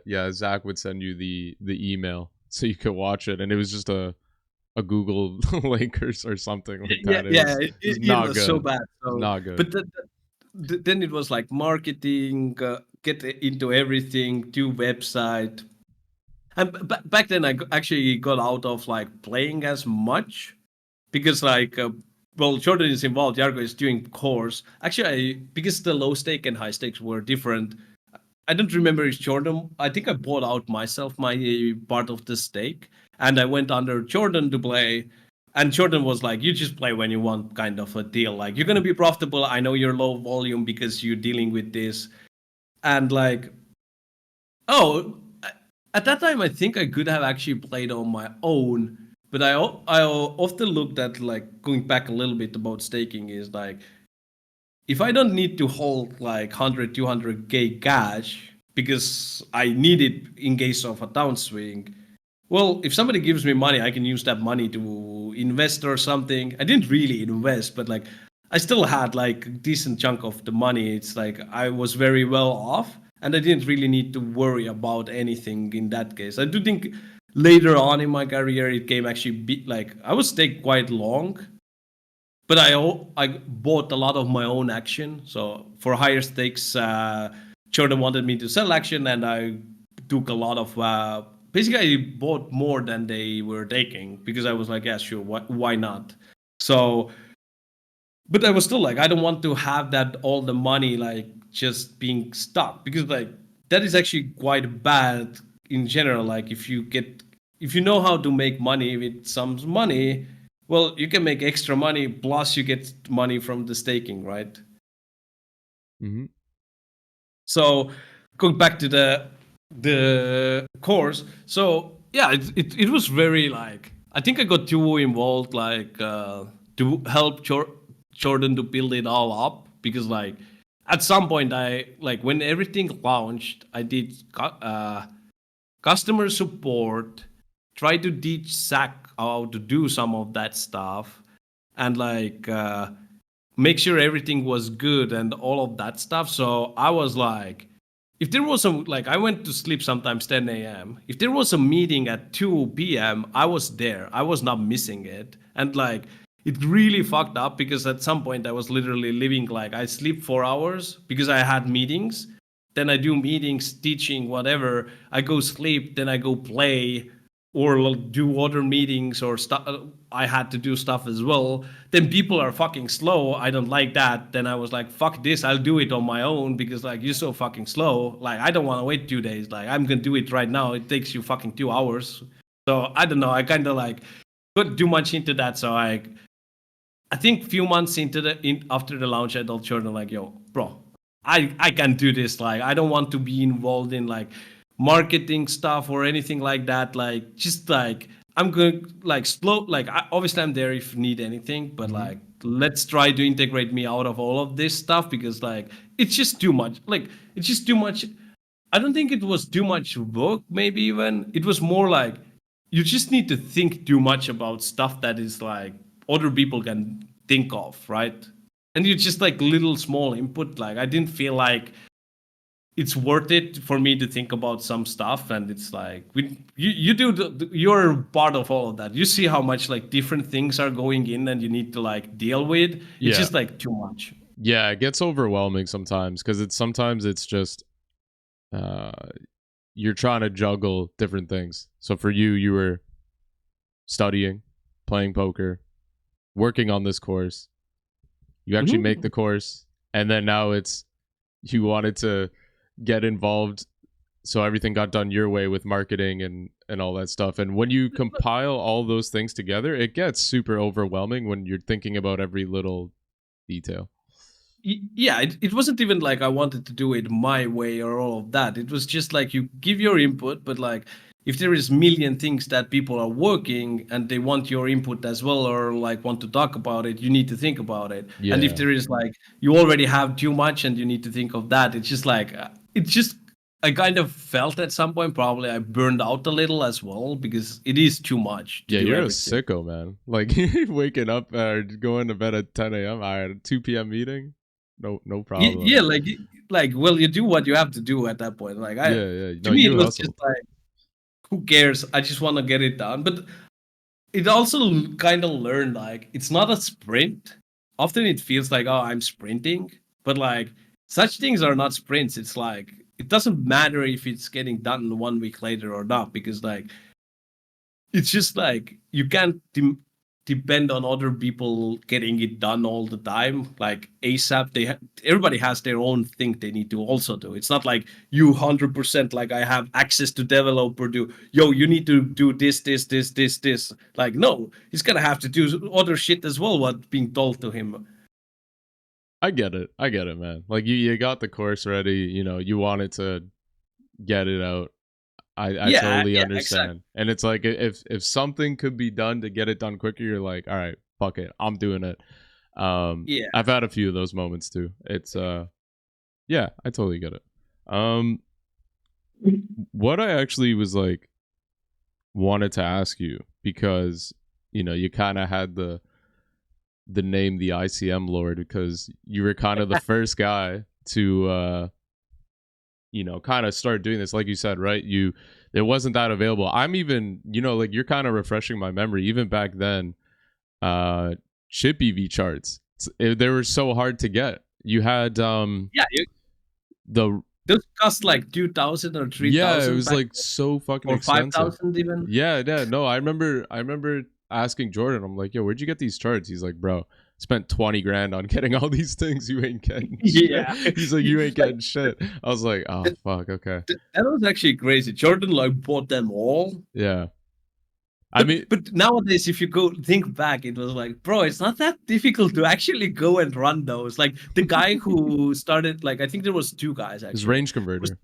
yeah, Zach would send you the email so you could watch it, and it was just a Google link or something like yeah, that. yeah, It was it not was so good. bad. So, Not good. but then it was like marketing, get into everything, do website. And back then, actually got out of like playing as much because like well, Jordan is involved. Yargo is doing course. Actually, because the low stake and high stakes were different. I don't remember if Jordan. I think I bought out myself my part of the stake, and I went under Jordan to play. And Jordan was like, "You just play when you want," kind of a deal. Like you're gonna be profitable. I know you're low volume because you're dealing with this, and like, oh, at that time I think I could have actually played on my own. But I often looked at like going back a little bit about staking is like if I don't need to hold like 100, 200K cash because I need it in case of a downswing, well, if somebody gives me money, I can use that money to invest or something. I didn't really invest, but like I still had like a decent chunk of the money. It's like I was very well off and I didn't really need to worry about anything in that case. I do think later on in my career it came actually like I was staying quite long, but I bought a lot of my own action. So for higher stakes, Jordan wanted me to sell action, and I took a lot of. Basically, I bought more than they were taking because I was like, yeah, sure, why not? So, but I was still like, I don't want to have that all the money like just being stuck because like that is actually quite bad in general. Like if you know how to make money with some money, well, you can make extra money plus you get money from the staking, right? Hmm. So going back to the course, so yeah, it was very like I think I got too involved like to help Jordan to build it all up because like at some point I like when everything launched, I did customer support, try to teach Zach how to do some of that stuff, and like make sure everything was good and all of that stuff. So I was like, if there was some like I went to sleep sometimes 10 a.m. If there was a meeting at 2 p.m., I was there. I was not missing it. And like it really fucked up because at some point I was literally living like I sleep 4 hours because I had meetings. Then I do meetings, teaching, whatever. I go sleep, then I go play or do other meetings or stuff. I had to do stuff as well. Then people are fucking slow. I don't like that. Then I was like, fuck this. I'll do it on my own because like you're so fucking slow. Like I don't want to wait 2 days. Like I'm gonna do it right now. It takes you fucking 2 hours. So I don't know. I kind of like got too much into that. So I think few months into after the launch, I told Jordan like, yo, bro, I can do this. Like I don't want to be involved in like marketing stuff or anything like that. Like just like I'm going like slow. Like obviously I'm there if you need anything, but Hmm. like let's try to integrate me out of all of this stuff because like it's just too much. Like it's just too much. I don't think it was too much work. Maybe even it was more like you just need to think too much about stuff that is like other people can think of, right? And you just like little small input. Like I didn't feel like it's worth it for me to think about some stuff, and it's like you do you're part of all of that. You see how much like different things are going in, and you need to like deal with. It's Yeah. just like too much. Yeah, it gets overwhelming sometimes because it's just uh you're trying to juggle different things. So for you, you were studying, playing poker, working on this course. You actually make Mhm. the course, and then now it's you wanted to get involved, so everything got done your way with marketing and all that stuff. And when you compile all those things together, it gets super overwhelming when you're thinking about every little detail. Yeah, it wasn't even like I wanted to do it my way or all of that. It was just like you give your input, but like if there is million things that people are working and they want your input as well, or like want to talk about it, you need to think about it. And if Yeah. there is like you already have too much and you need to think of that, it's just like it's just I kind of felt at some point probably I burned out a little as well because it is too much to Yeah, do you're a everything. sicko, man. Like waking up or going to bed at 10 a.m. I had a 2 p.m. meeting. No problem. Yeah, like well, you do what you have to do at that point. Like Yeah, yeah. to No, me, it you was just hustled. like, who cares? I just want to get it done. But it also kind of learned like it's not a sprint. Often it feels like, oh, I'm sprinting, but like such things are not sprints. It's like it doesn't matter if it's getting done 1 week later or not, because like it's just like you can't depend on other people getting it done all the time like asap. Everybody has their own thing they need to also do. It's not like you 100% like I have access to developer do, yo, you need to do this. Like no, he's gonna have to do other shit as well what being told to him. I get it. I get it, man. Like you got the course ready, you wanted to get it out. I totally Yeah, exactly. understand. And it's like if something could be done to get it done quicker, you're like, all right, fuck it. I'm doing it. Yeah. I've had a few of those moments too. It's yeah, I totally get it. Um what I actually was like wanted to ask you, because you kind of had the name the ICM Lord, because you were kind of the first guy to kind of start doing this, like you said, right? It wasn't that available. I'm even, like you're kind of refreshing my memory. Even back then, chip EV charts, they were so hard to get. You had Yeah, the those cost like 2,000 or yeah, it 3,000 was back like then, so fucking or expensive. 5,000 even. Yeah. No, I remember asking Jordan. I'm like, yo, where'd you get these charts? He's like, bro, spent 20 grand on getting all these things. You ain't getting shit. Yeah. He's like, you ain't Like getting shit. I was like, oh fuck, okay. that was actually crazy. Jordan like bought them all. Yeah. I But mean, but nowadays, if you go think back, it was like, bro, it's not that difficult to actually go and run those. Like the guy who started, like I think there was two guys his actually. range Was converter.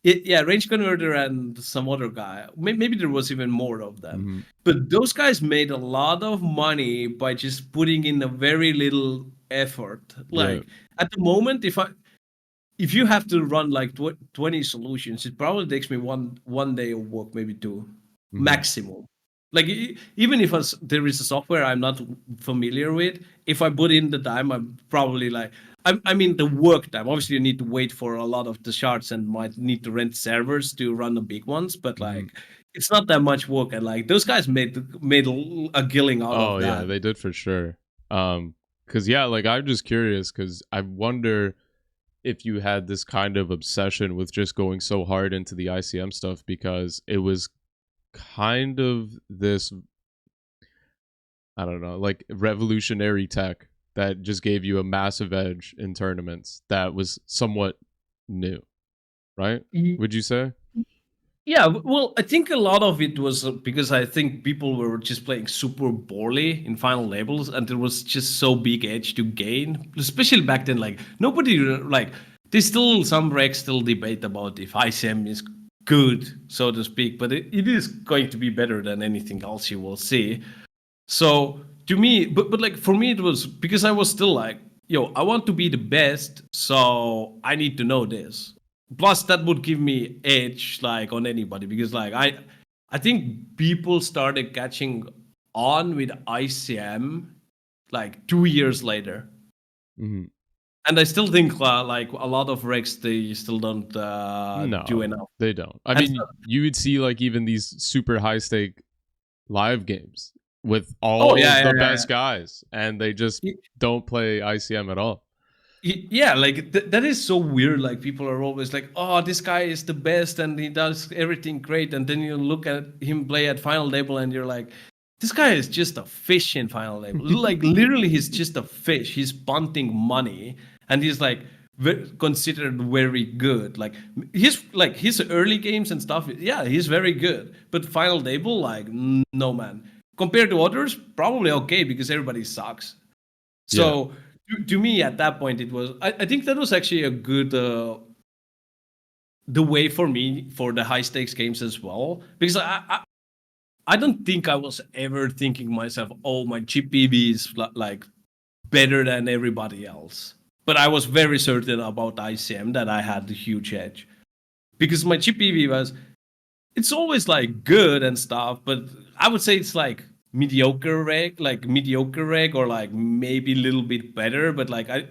yeah, range converter and some other guy. Maybe there was even more of them. Hmm. But those guys made a lot of money by just putting in a very little effort. Yeah. Like at the moment, if you have to run like 20 solutions, it probably takes me one day of work, maybe two Hmm. maximum. Like even if there is a software I'm not familiar with, if I put in the time, I'm probably like I mean the work time. Obviously, you need to wait for a lot of the shards and might need to rent servers to run the big ones, but Hmm. like it's not that much work. And like those guys made a killing out Oh of yeah, that. they did for sure. Cause yeah, like I'm just curious, cause I wonder if you had this kind of obsession with just going so hard into the ICM stuff, because it was kind of this, I don't know, like revolutionary tech that just gave you a massive edge in tournaments that was somewhat new, right? Would you say? Yeah, well, I think a lot of it was because I think people were just playing super poorly in final labels, and there was just so big edge to gain, especially back then. Like nobody like there's still some regs still debate about if ICM is good, so to speak, but it is going to be better than anything else you will see. So to me, but like for me, it was because I was still like, yo, I want to be the best, so I need to know this. Plus, that would give me edge like on anybody because like I think people started catching on with ICM like 2 years later, Hmm. and I still think like a lot of regs they still don't do No, enough. they don't. I And so, mean, you would see like even these super high stake live games with oh all yeah, the yeah, best guys, and they just yeah. don't play ICM at all. Yeah, like that is so weird. Like people are always like, "Oh, this guy is the best and he does everything great," and then you look at him play at final label and you're like, "This guy is just a fish in final label. Like literally, he's just a fish. He's punting money, and he's like considered very good. Like his early games and stuff. Yeah, he's very good, but final label, like no man. Compared to others, probably okay because everybody sucks. Yeah. So to me, at that point, it was. I think that was actually a good the way for me for the high stakes games as well, because I don't think I was ever thinking myself, oh, my GPV is like better than everybody else. But I was very certain about ICM that I had the huge edge because my GPV was, it's always like good and stuff, but I would say it's like mediocre reg, or like maybe a little bit better. But like I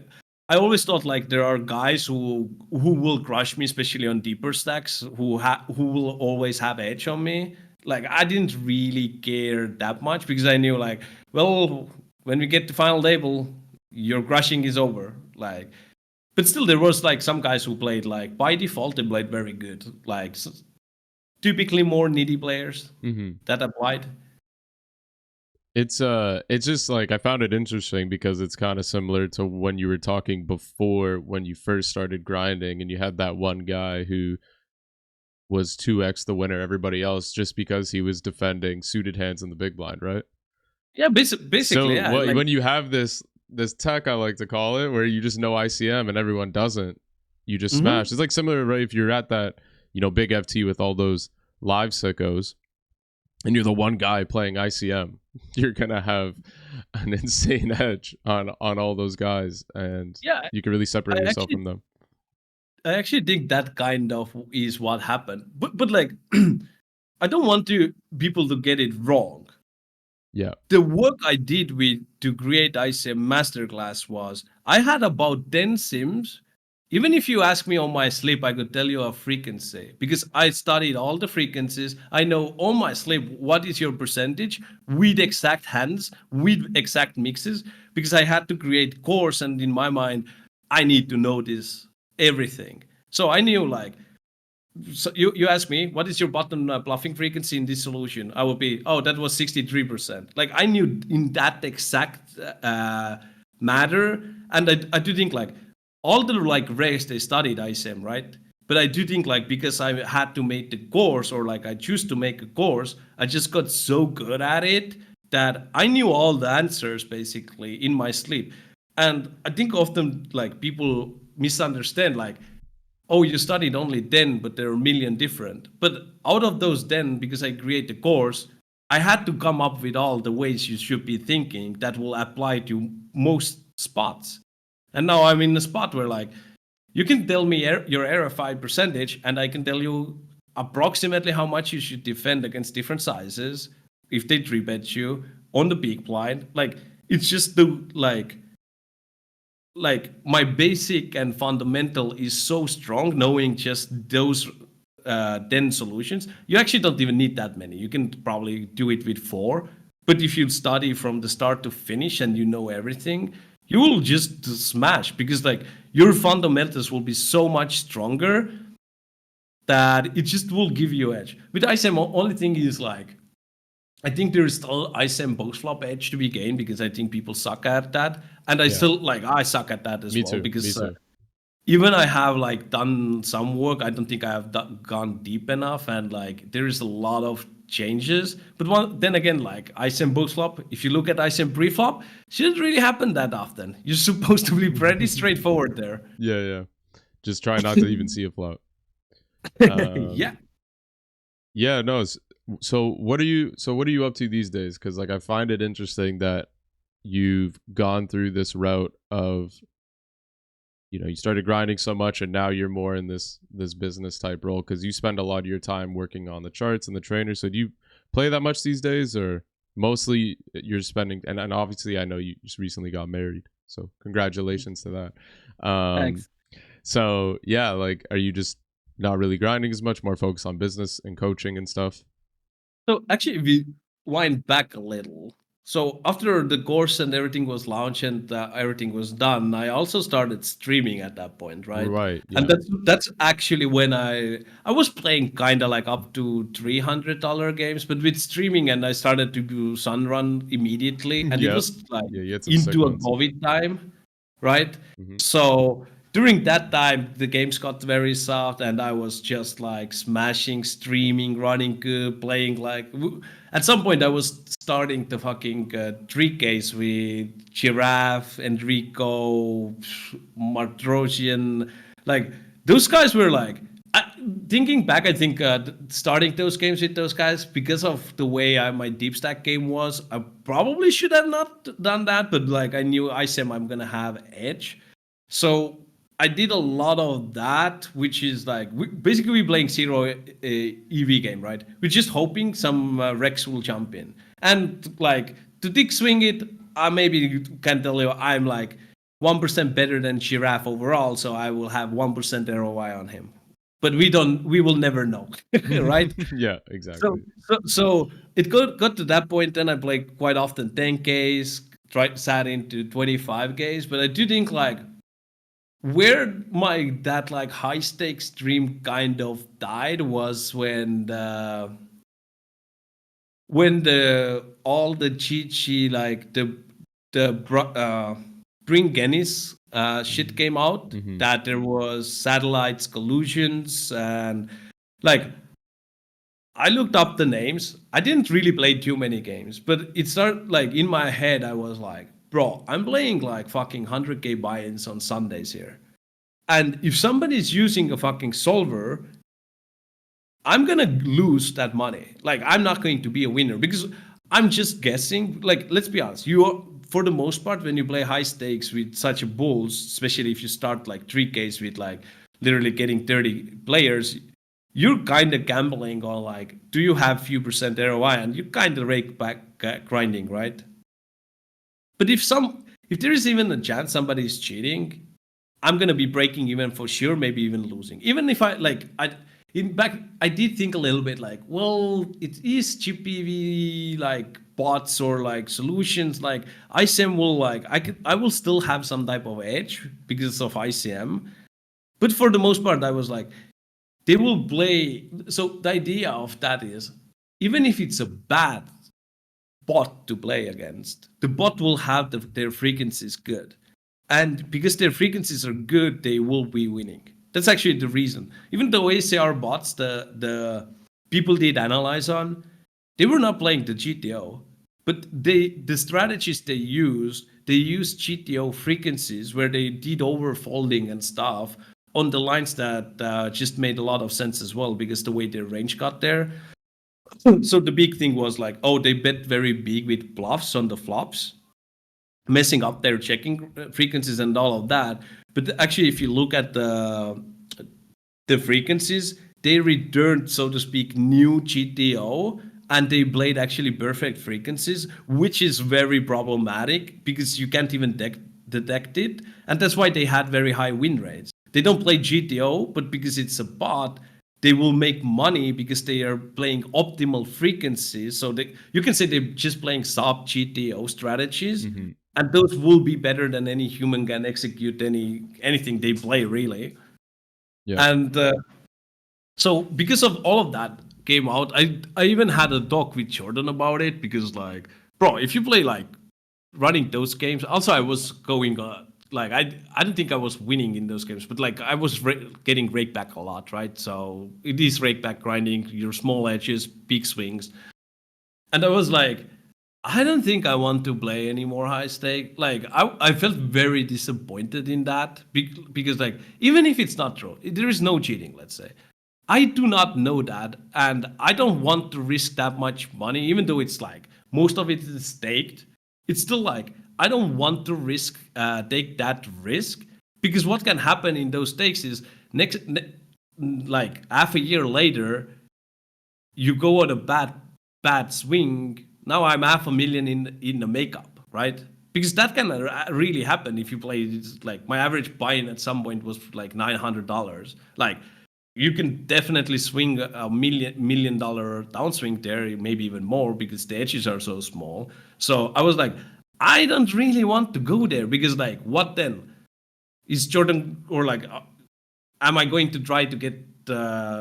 always thought like there are guys who will crush me, especially on deeper stacks, who will always have edge on me. Like I didn't really care that much because I knew like, well, when we get to final table, your crushing is over. Like, but still there was like some guys who played like by default they played very good. Like typically more needy players that applied. It's just like I found it interesting because it's kind of similar to when you were talking before when you first started grinding and you had that one guy who was 2x the winner everybody else just because he was defending suited hands in the big blind, right? Yeah, basically, So yeah. Like, when you have this tech, I like to call it, where you just know ICM and everyone doesn't, you just smash. It's like similar, right? If you're at that, big FT with all those live sickos, and you're the one guy playing ICM, you're gonna have an insane edge on all those guys, and yeah, you can really separate yourself from them. I actually think that kind of is what happened. But like, I don't want people to get it wrong. Yeah. The work I did to create ICM Masterclass was I had about 10 sims. Even if you ask me on my sleep, I could tell you a frequency because I studied all the frequencies. I know on my sleep what is your percentage with exact hands, with exact mixes, because I had to create course, and in my mind, I need to know this everything. So I knew like, so you ask me what is your bottom bluffing frequency in this solution, I will be, oh, that was 63%. Like I knew in that exact matter. And I do think like all the like regs they studied ISM, right? But I do think like because I had to make the course, or like I choose to make a course, I just got so good at it that I knew all the answers basically in my sleep. And I think often like people misunderstand like, oh, you studied only 10, but there are a million different. But out of those 10, because I create the course, I had to come up with all the ways you should be thinking that will apply to most spots. And now I'm in a spot where like, you can tell me your error 5 percentage, and I can tell you approximately how much you should defend against different sizes if they 3-bet you on the big blind. Like, it's just the like my basic and fundamental is so strong, knowing just those 10 solutions. You actually don't even need that many. You can probably do it with 4. But if you study from the start to finish and you know everything, you will just smash, because like your fundamentals will be so much stronger that it just will give you edge. With ISM, only thing is like, I think there is still ISM post flop edge to be gained, because I think people suck at that, and I still like, I suck at that as Me well, too. because Me too. even I have like done some work, I don't think I have gone deep enough, and like there is a lot of changes. But then again, like ISM post flop, if you look at ISM pre flop, shouldn't really happen that often. You're supposed to be pretty straightforward there. Yeah. Just try not to even see a flop. Yeah. Yeah, no. So what are you up to these days? Because like I find it interesting that you've gone through this route of, you started grinding so much and now you're more in this business type role, because you spend a lot of your time working on the charts and the trainer. So do you play that much these days, or mostly you're spending, and obviously I know you just recently got married, so congratulations to that. Thanks. So yeah, like, are you just not really grinding as much, more focused on business and coaching and stuff? So actually, we wind back a little. So after the course and everything was launched and everything was done, I also started streaming at that point, right? Right. And Yeah. that's actually when I was playing kind of like up to $300 games, but with streaming, and I started to do Sunrun immediately, and it Yep. was like Yeah, you had some sick into a ones. COVID time, right? Hmm. So during that time, the games got very soft, and I was just like smashing, streaming, running good, playing like. At some point, I was starting the fucking 3Ks with Giraffe, Enrico, Martrosian. Like those guys were like. thinking back, I think starting those games with those guys, because of the way my deep stack game was, I probably should have not done that. But like I knew ISM, I'm gonna have edge, so I did a lot of that, which is like basically we playing zero EV game, right? We're just hoping some Rex will jump in, and like to dick swing it. I maybe can tell you I'm like 1% better than Giraffe overall, so I will have 1% ROI on him. But we will never know, right? Yeah, So, exactly. so it got to that point. Then I played quite often 10Ks, sat into 25Ks, but I do think like where my that like high stakes dream kind of died was when the all the cheat sheet like the bring Guinness shit came out, Mm-hmm. that there was satellites collusions, and like I looked up the names. I didn't really play too many games, but it started like in my head. I was like, bro, I'm playing like fucking 100K buy-ins on Sundays here. And if somebody's using a fucking solver, I'm gonna lose that money. Like I'm not going to be a winner because I'm just guessing. Like let's be honest, you are, for the most part when you play high stakes with such a bulls, especially if you start like 3Ks with like literally getting 30 players, you're kind of gambling on like, do you have few percent ROI, and you kind of rake back grinding, right? But if there is even a chance somebody is cheating, I'm gonna be breaking even for sure, maybe even losing. Even if I did think a little bit like, well, it is cheap PV like bots or like solutions. Like ICM will like I will still have some type of edge because of ICM. But for the most part, I was like, they will play. So the idea of that is, even if it's a bad bot to play against, the bot will have their frequencies good. And because their frequencies are good, they will be winning. That's actually the reason. Even the ACR bots, the people did analyze on, they were not playing the GTO, but the strategies they used GTO frequencies where they did overfolding and stuff on the lines that just made a lot of sense as well because the way their range got there. So the big thing was like, oh, they bet very big with bluffs on the flops, messing up their checking frequencies and all of that. But actually, if you look at the frequencies, they returned, so to speak, new GTO, and they played actually perfect frequencies, which is very problematic because you can't even detect it, and that's why they had very high win rates. They don't play GTO, but because it's a bot, they will make money because they are playing optimal frequencies. So you can say they're just playing sub GTO strategies, Mm-hmm. and those will be better than any human can execute anything they play really. Yeah. And so because of all of that came out, I even had a talk with Jordan about it because like, bro, if you play like running those games, also I was going like I don't think I was winning in those games, but like I was getting rake back a lot, right? So it is rake back grinding, your small edges, big swings, and I was like, I don't think I want to play any more high stake. Like I felt very disappointed in that because like even if it's not true, there is no cheating. Let's say I do not know that, and I don't want to risk that much money, even though it's like most of it is staked. It's still like I don't want to take that risk because what can happen in those stakes is like half a year later you go on a bad swing. Now I'm half a million in the makeup, right? Because that can really happen if you play like my average buy-in at some point was like $900. Like you can definitely swing a million dollar downswing there, maybe even more because the edges are so small. So I was like, I don't really want to go there because like what then? Is Jordan or like am I going to try to get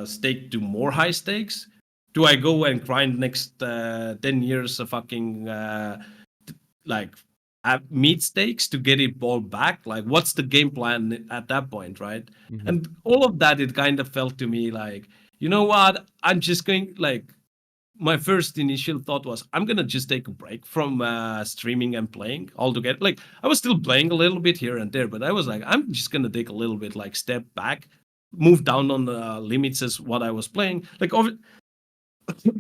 stake to more high stakes? Do I go and grind next 10 years of fucking like meat stakes to get it all back? Like, what's the game plan at that point, right? Mm-hmm. And all of that, it kind of felt to me like, you know what? I'm just going like my first initial thought was I'm gonna just take a break from streaming and playing altogether. Like I was still playing a little bit here and there, but I was like, I'm just gonna take a little bit like step back move down on the limits as what I was playing. Like,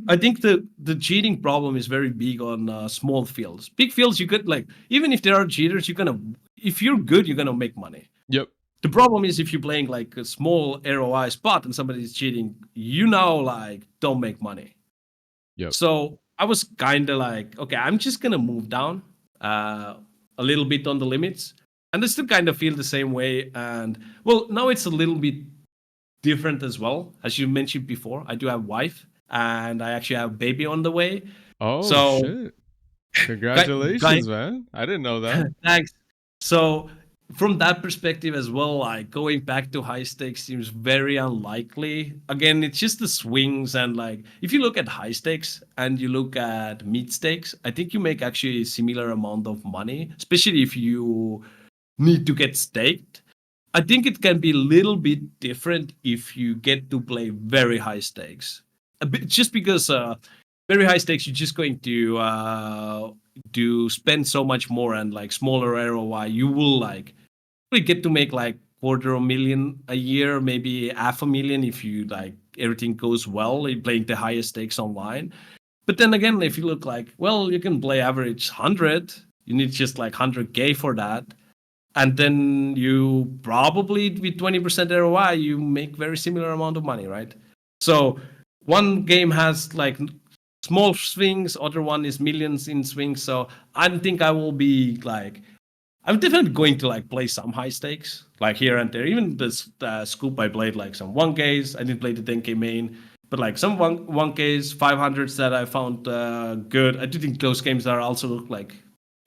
I think the cheating problem is very big on small fields. Big fields, you could like, even if there are cheaters, if you're good, you're gonna make money. Yep. The problem is if you're playing like a small ROI spot and somebody's cheating, you now like don't make money. Yep. So I was kind of like, okay, I'm just gonna move down a little bit on the limits, and I still kind of feel the same way. And well, now it's a little bit different as well, as you mentioned before. I do have wife, and I actually have a baby on the way. Oh So shit! Congratulations, man! I didn't know that. Thanks. So from that perspective as well, like going back to high stakes seems very unlikely. Again, it's just the swings, and like if you look at high stakes and you look at mid stakes, I think you make actually a similar amount of money, especially if you need to get staked. I think it can be a little bit different if you get to play very high stakes. A bit, just because very high stakes, you're just going to spend so much more, and like smaller ROI, you will like really get to make like $250,000 a year, maybe $500,000 if you like everything goes well in playing the highest stakes online. But then again, if you look like, well, you can play average 100, you need just like 100K for that. And then you probably with 20% ROI, you make very similar amount of money, right? So one game has like small swings, other one is millions in swings. So I think I will be like, I'm definitely going to like play some high stakes, like here and there. Even this scoop, I played like some 1Ks. I didn't play the 10K main, but like some 1Ks, 500s that I found good. I do think those games are also like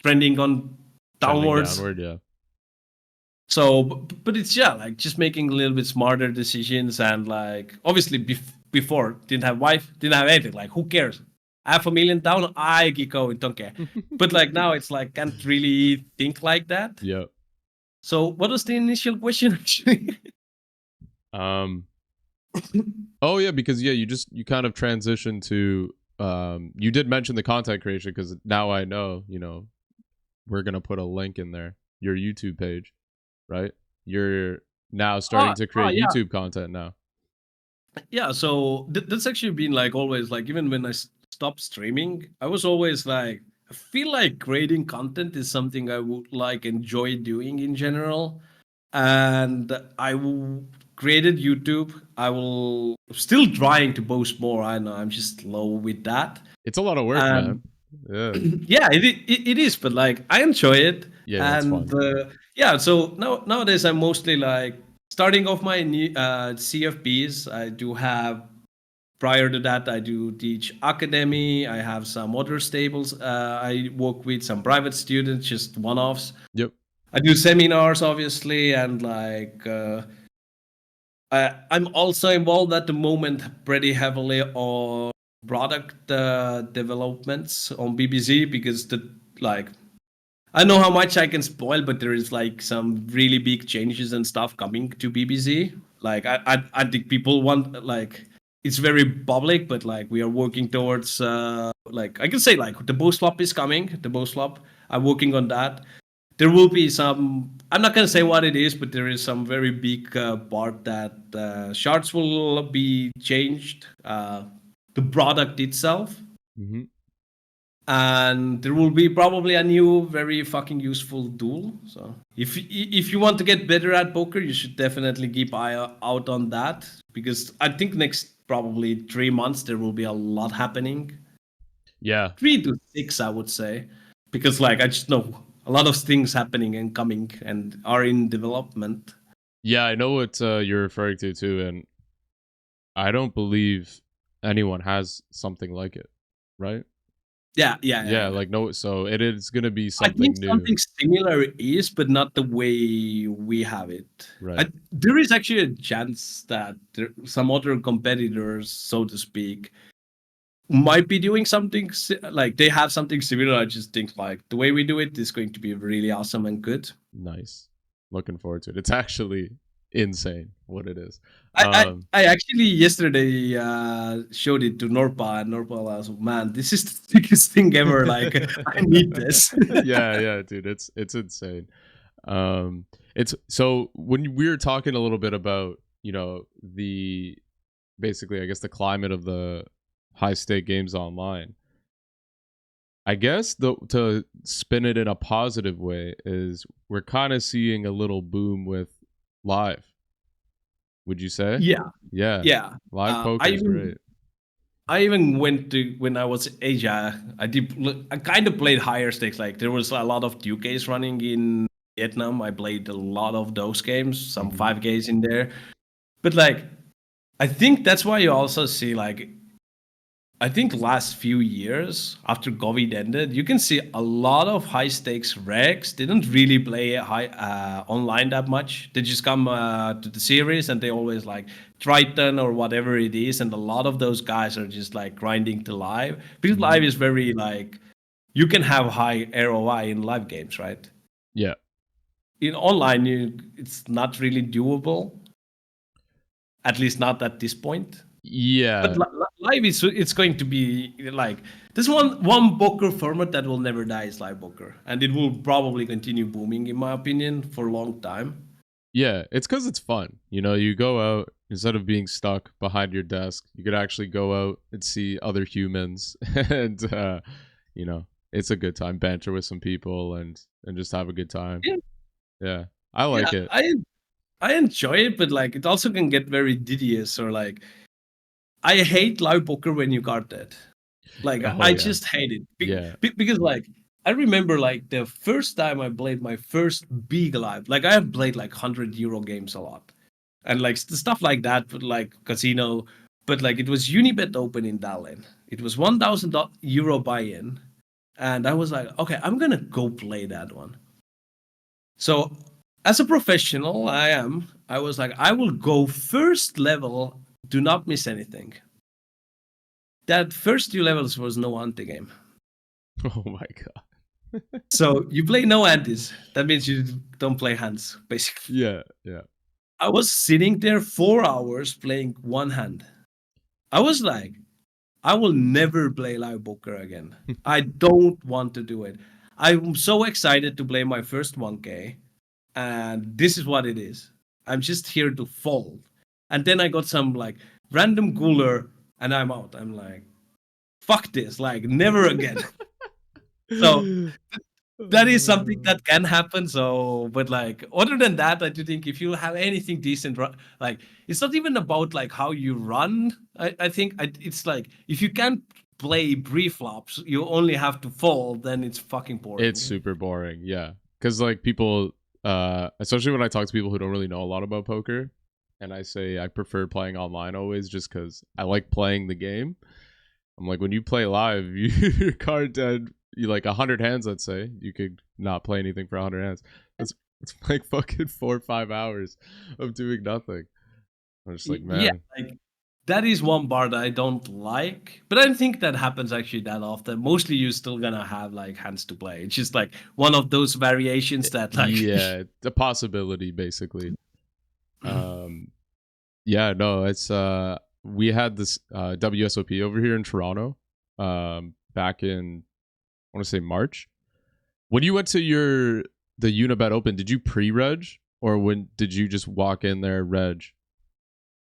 trending on downwards. Trending downward, yeah. So, but it's like just making a little bit smarter decisions, and like obviously before didn't have wife, didn't have anything. Like who cares? $500,000 down, I keep going, don't care. But like now it's like can't really think like that. Yeah. So what was the initial question actually? Oh yeah, because you kind of transitioned to you did mention the content creation, because now I know, we're gonna put a link in there, your YouTube page, right? You're now starting to create YouTube content now. Yeah, so that's actually been like always, like even when I stopped streaming, I was always like, I feel like creating content is something I would like enjoy doing in general. And created YouTube. I will still trying to post more. I know I'm just low with that. It's a lot of work, man. Yeah. Yeah, it is, but like I enjoy it. Yeah, it's fun. Yeah, so nowadays I'm mostly like starting off my new CFBs. I do have, prior to that, I do teach academy. I have some other stables. I work with some private students, just one-offs. Yep. I do seminars, obviously, and like I'm also involved at the moment pretty heavily on product developments on BBZ, because I know how much I can spoil, but there is like some really big changes and stuff coming to BBZ. Like I think people want, like, it's very public, but like we are working towards like I can say like the bow swap is coming. The bow swap, I'm working on that. There will be some, I'm not going to say what it is, but there is some very big part that shards will be changed, the product itself. Mm-hmm. And there will be probably a new, very fucking useful tool. So if you want to get better at poker, you should definitely keep eye out on that, because I think next probably 3 months there will be a lot happening. Yeah. 3 to 6, I would say, because like I just know a lot of things happening and coming and are in development. Yeah, I know what you're referring to too, and I don't believe anyone has something like it, right? Yeah. Like no, so it is gonna be something I think new. something similar is, but not the way we have it. Right. There is actually a chance that some other competitors, so to speak, might be doing something like they have something similar. I just think like the way we do it is going to be really awesome and good. Nice. Looking forward to it. It's actually insane what it is. I actually yesterday showed it to Norpa, and Norpa was like, man, this is the biggest thing ever. Like I need this. yeah, dude, it's insane. It's so when we were talking a little bit about the basically, I guess, the climate of the high stake games online. I guess to spin it in a positive way is we're kind of seeing a little boom with live. Would you say? Yeah, Yeah, yeah. live Uh, poker I is even great. I even went to when I was Asia. I kind of played higher stakes. Like there was a lot of 2Ks running in Vietnam. I played a lot of those games, some Hmm. 5Ks in there. But like, I think that's why you also see like I think last few years after COVID ended, you can see a lot of high stakes regs didn't really play high online that much. They just come to the series and they always like Triton or whatever it is, and a lot of those guys are just like grinding to live because Hmm. live is very like you can have high ROI in live games, right? Yeah, In online, it's not really doable, at least not at this point. But yeah, live is it's going to be like there's one poker format that will never die is live poker, and it will probably continue booming in my opinion for a long time. yeah. It's because it's fun. You go out instead of being stuck behind your desk. You could actually go out and see other humans, and it's a good time. Banter with some people and just have a good time. Yeah, Yeah, I yeah, like it. I enjoy it, but like it also can get very tedious or like I hate live poker when you got that. Like Oh I yeah, just hate it yeah. because like I remember like the first time I played my first big live. Like I have played like €100 games a lot, and like stuff like that, but like casino. But like it was Unibet Open in Dublin. It was €1,000 buy-in, and I was like, okay, I'm gonna go play that one. So as a professional, I was like, I will go first level. Do not miss anything. That first two levels was no ante game. Oh my god. So you play no antes. That means you don't play hands, basically. Yeah, yeah. I was sitting there 4 hours playing one hand. I was like, I will never play live poker again. I don't want to do it. I'm so excited to play my first 1K, and this is what it is. I'm just here to fold. And then I got some like random cooler, and I'm out. I'm like, fuck this, like never again. So that is something that can happen. So, but like other than that, I do think if you have anything decent, like it's not even about like how you run. I think it's like if you can't play pre-flops, you only have to fold. Then it's fucking It's boring. super boring, yeah. Because like people, especially when I talk to people who don't really know a lot about poker, and I say I prefer playing online always, just because I like playing the game. I'm like, when you play live, your card dead. You like 100 hands, let's say. You could not play anything for 100 hands. That's it's like fucking 4 or 5 hours of doing nothing. I'm just like, Yeah, man, like that is one part I don't like, but I don't think that happens actually that often. Mostly, you're still gonna have like hands to play. It's just like one of those variations that like yeah, the possibility basically. Um, Yeah, no, it's we had this WSOP over here in Toronto back in I want to say March. When you went to the Unibet Open, did you pre-reg or when did you just walk in there reg?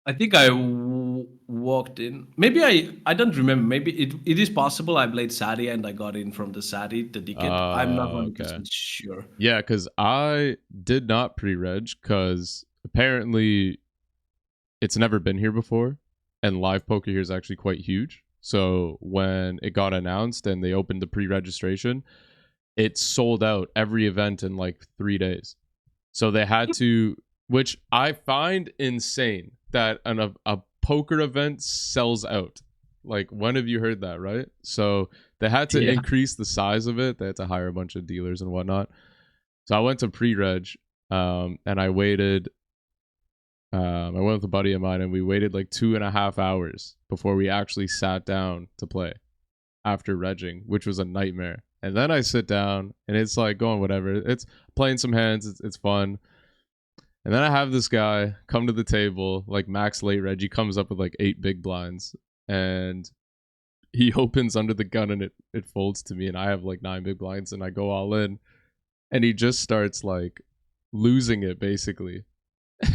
I think I walked in. Maybe I don't remember. Maybe it is possible I played Sadi and I got in from the Sadi, the ticket. I'm not Okay. 100% sure. Yeah, cuz I did not pre-reg cuz apparently it's never been here before and live poker here is actually quite huge. So when it got announced and they opened the pre-registration, it sold out every event in like 3 days. So they had to, which I find insane that a poker event sells out. Like, when have you heard that, right? So they had to Yeah. increase the size of it. They had to hire a bunch of dealers and whatnot. So I went to pre-reg, and I waited. I went with a buddy of mine, and we waited like 2.5 hours before we actually sat down to play after regging, which was a nightmare. And then I sit down, and it's like going whatever. It's playing some hands. It's fun. And then I have this guy come to the table, like max late reg. He comes up with like 8 big blinds, and he opens under the gun, and it folds to me, and I have like 9 big blinds, and I go all in, and he just starts like losing it basically.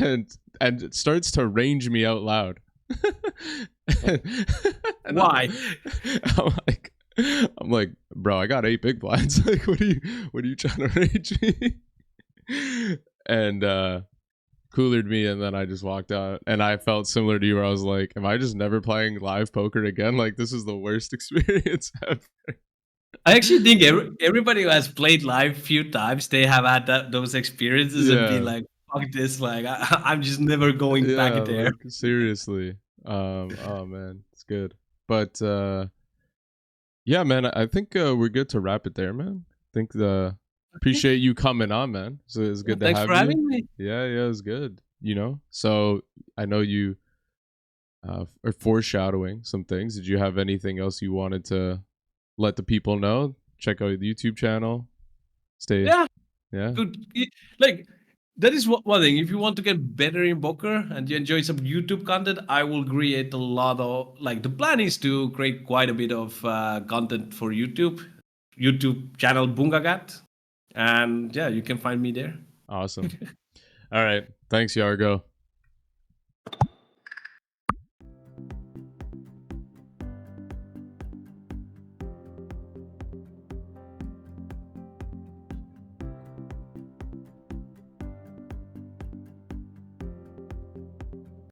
and it starts to range me out loud. and, and Why? I'm like, bro, I got 8 big blinds. Like, what are you trying to range me? And coolered me, and then I just walked out. And I felt similar to you, where I was like, am I just never playing live poker again? Like, this is the worst experience ever. I actually think everybody who has played live a few times, they have had those experiences and been Yeah. like, "Fuck this! Like, I'm just never going back Yeah, there." like seriously. Oh man, it's good. But yeah, man, I think we're good to wrap it there, man. I think the appreciate you coming on, man. So it's Well, good to thanks have for you. having me. Yeah, it's good. So I know you are foreshadowing some things. Did you have anything else you wanted to let the people know? Check out the YouTube channel. Stay, Yeah, yeah, good. Like, that is one thing. If you want to get better in poker and you enjoy some YouTube content, I will create a lot of, like, the plan is to create quite a bit of content for YouTube channel bungakat, and yeah, you can find me there. awesome. All right, thanks, Yargo.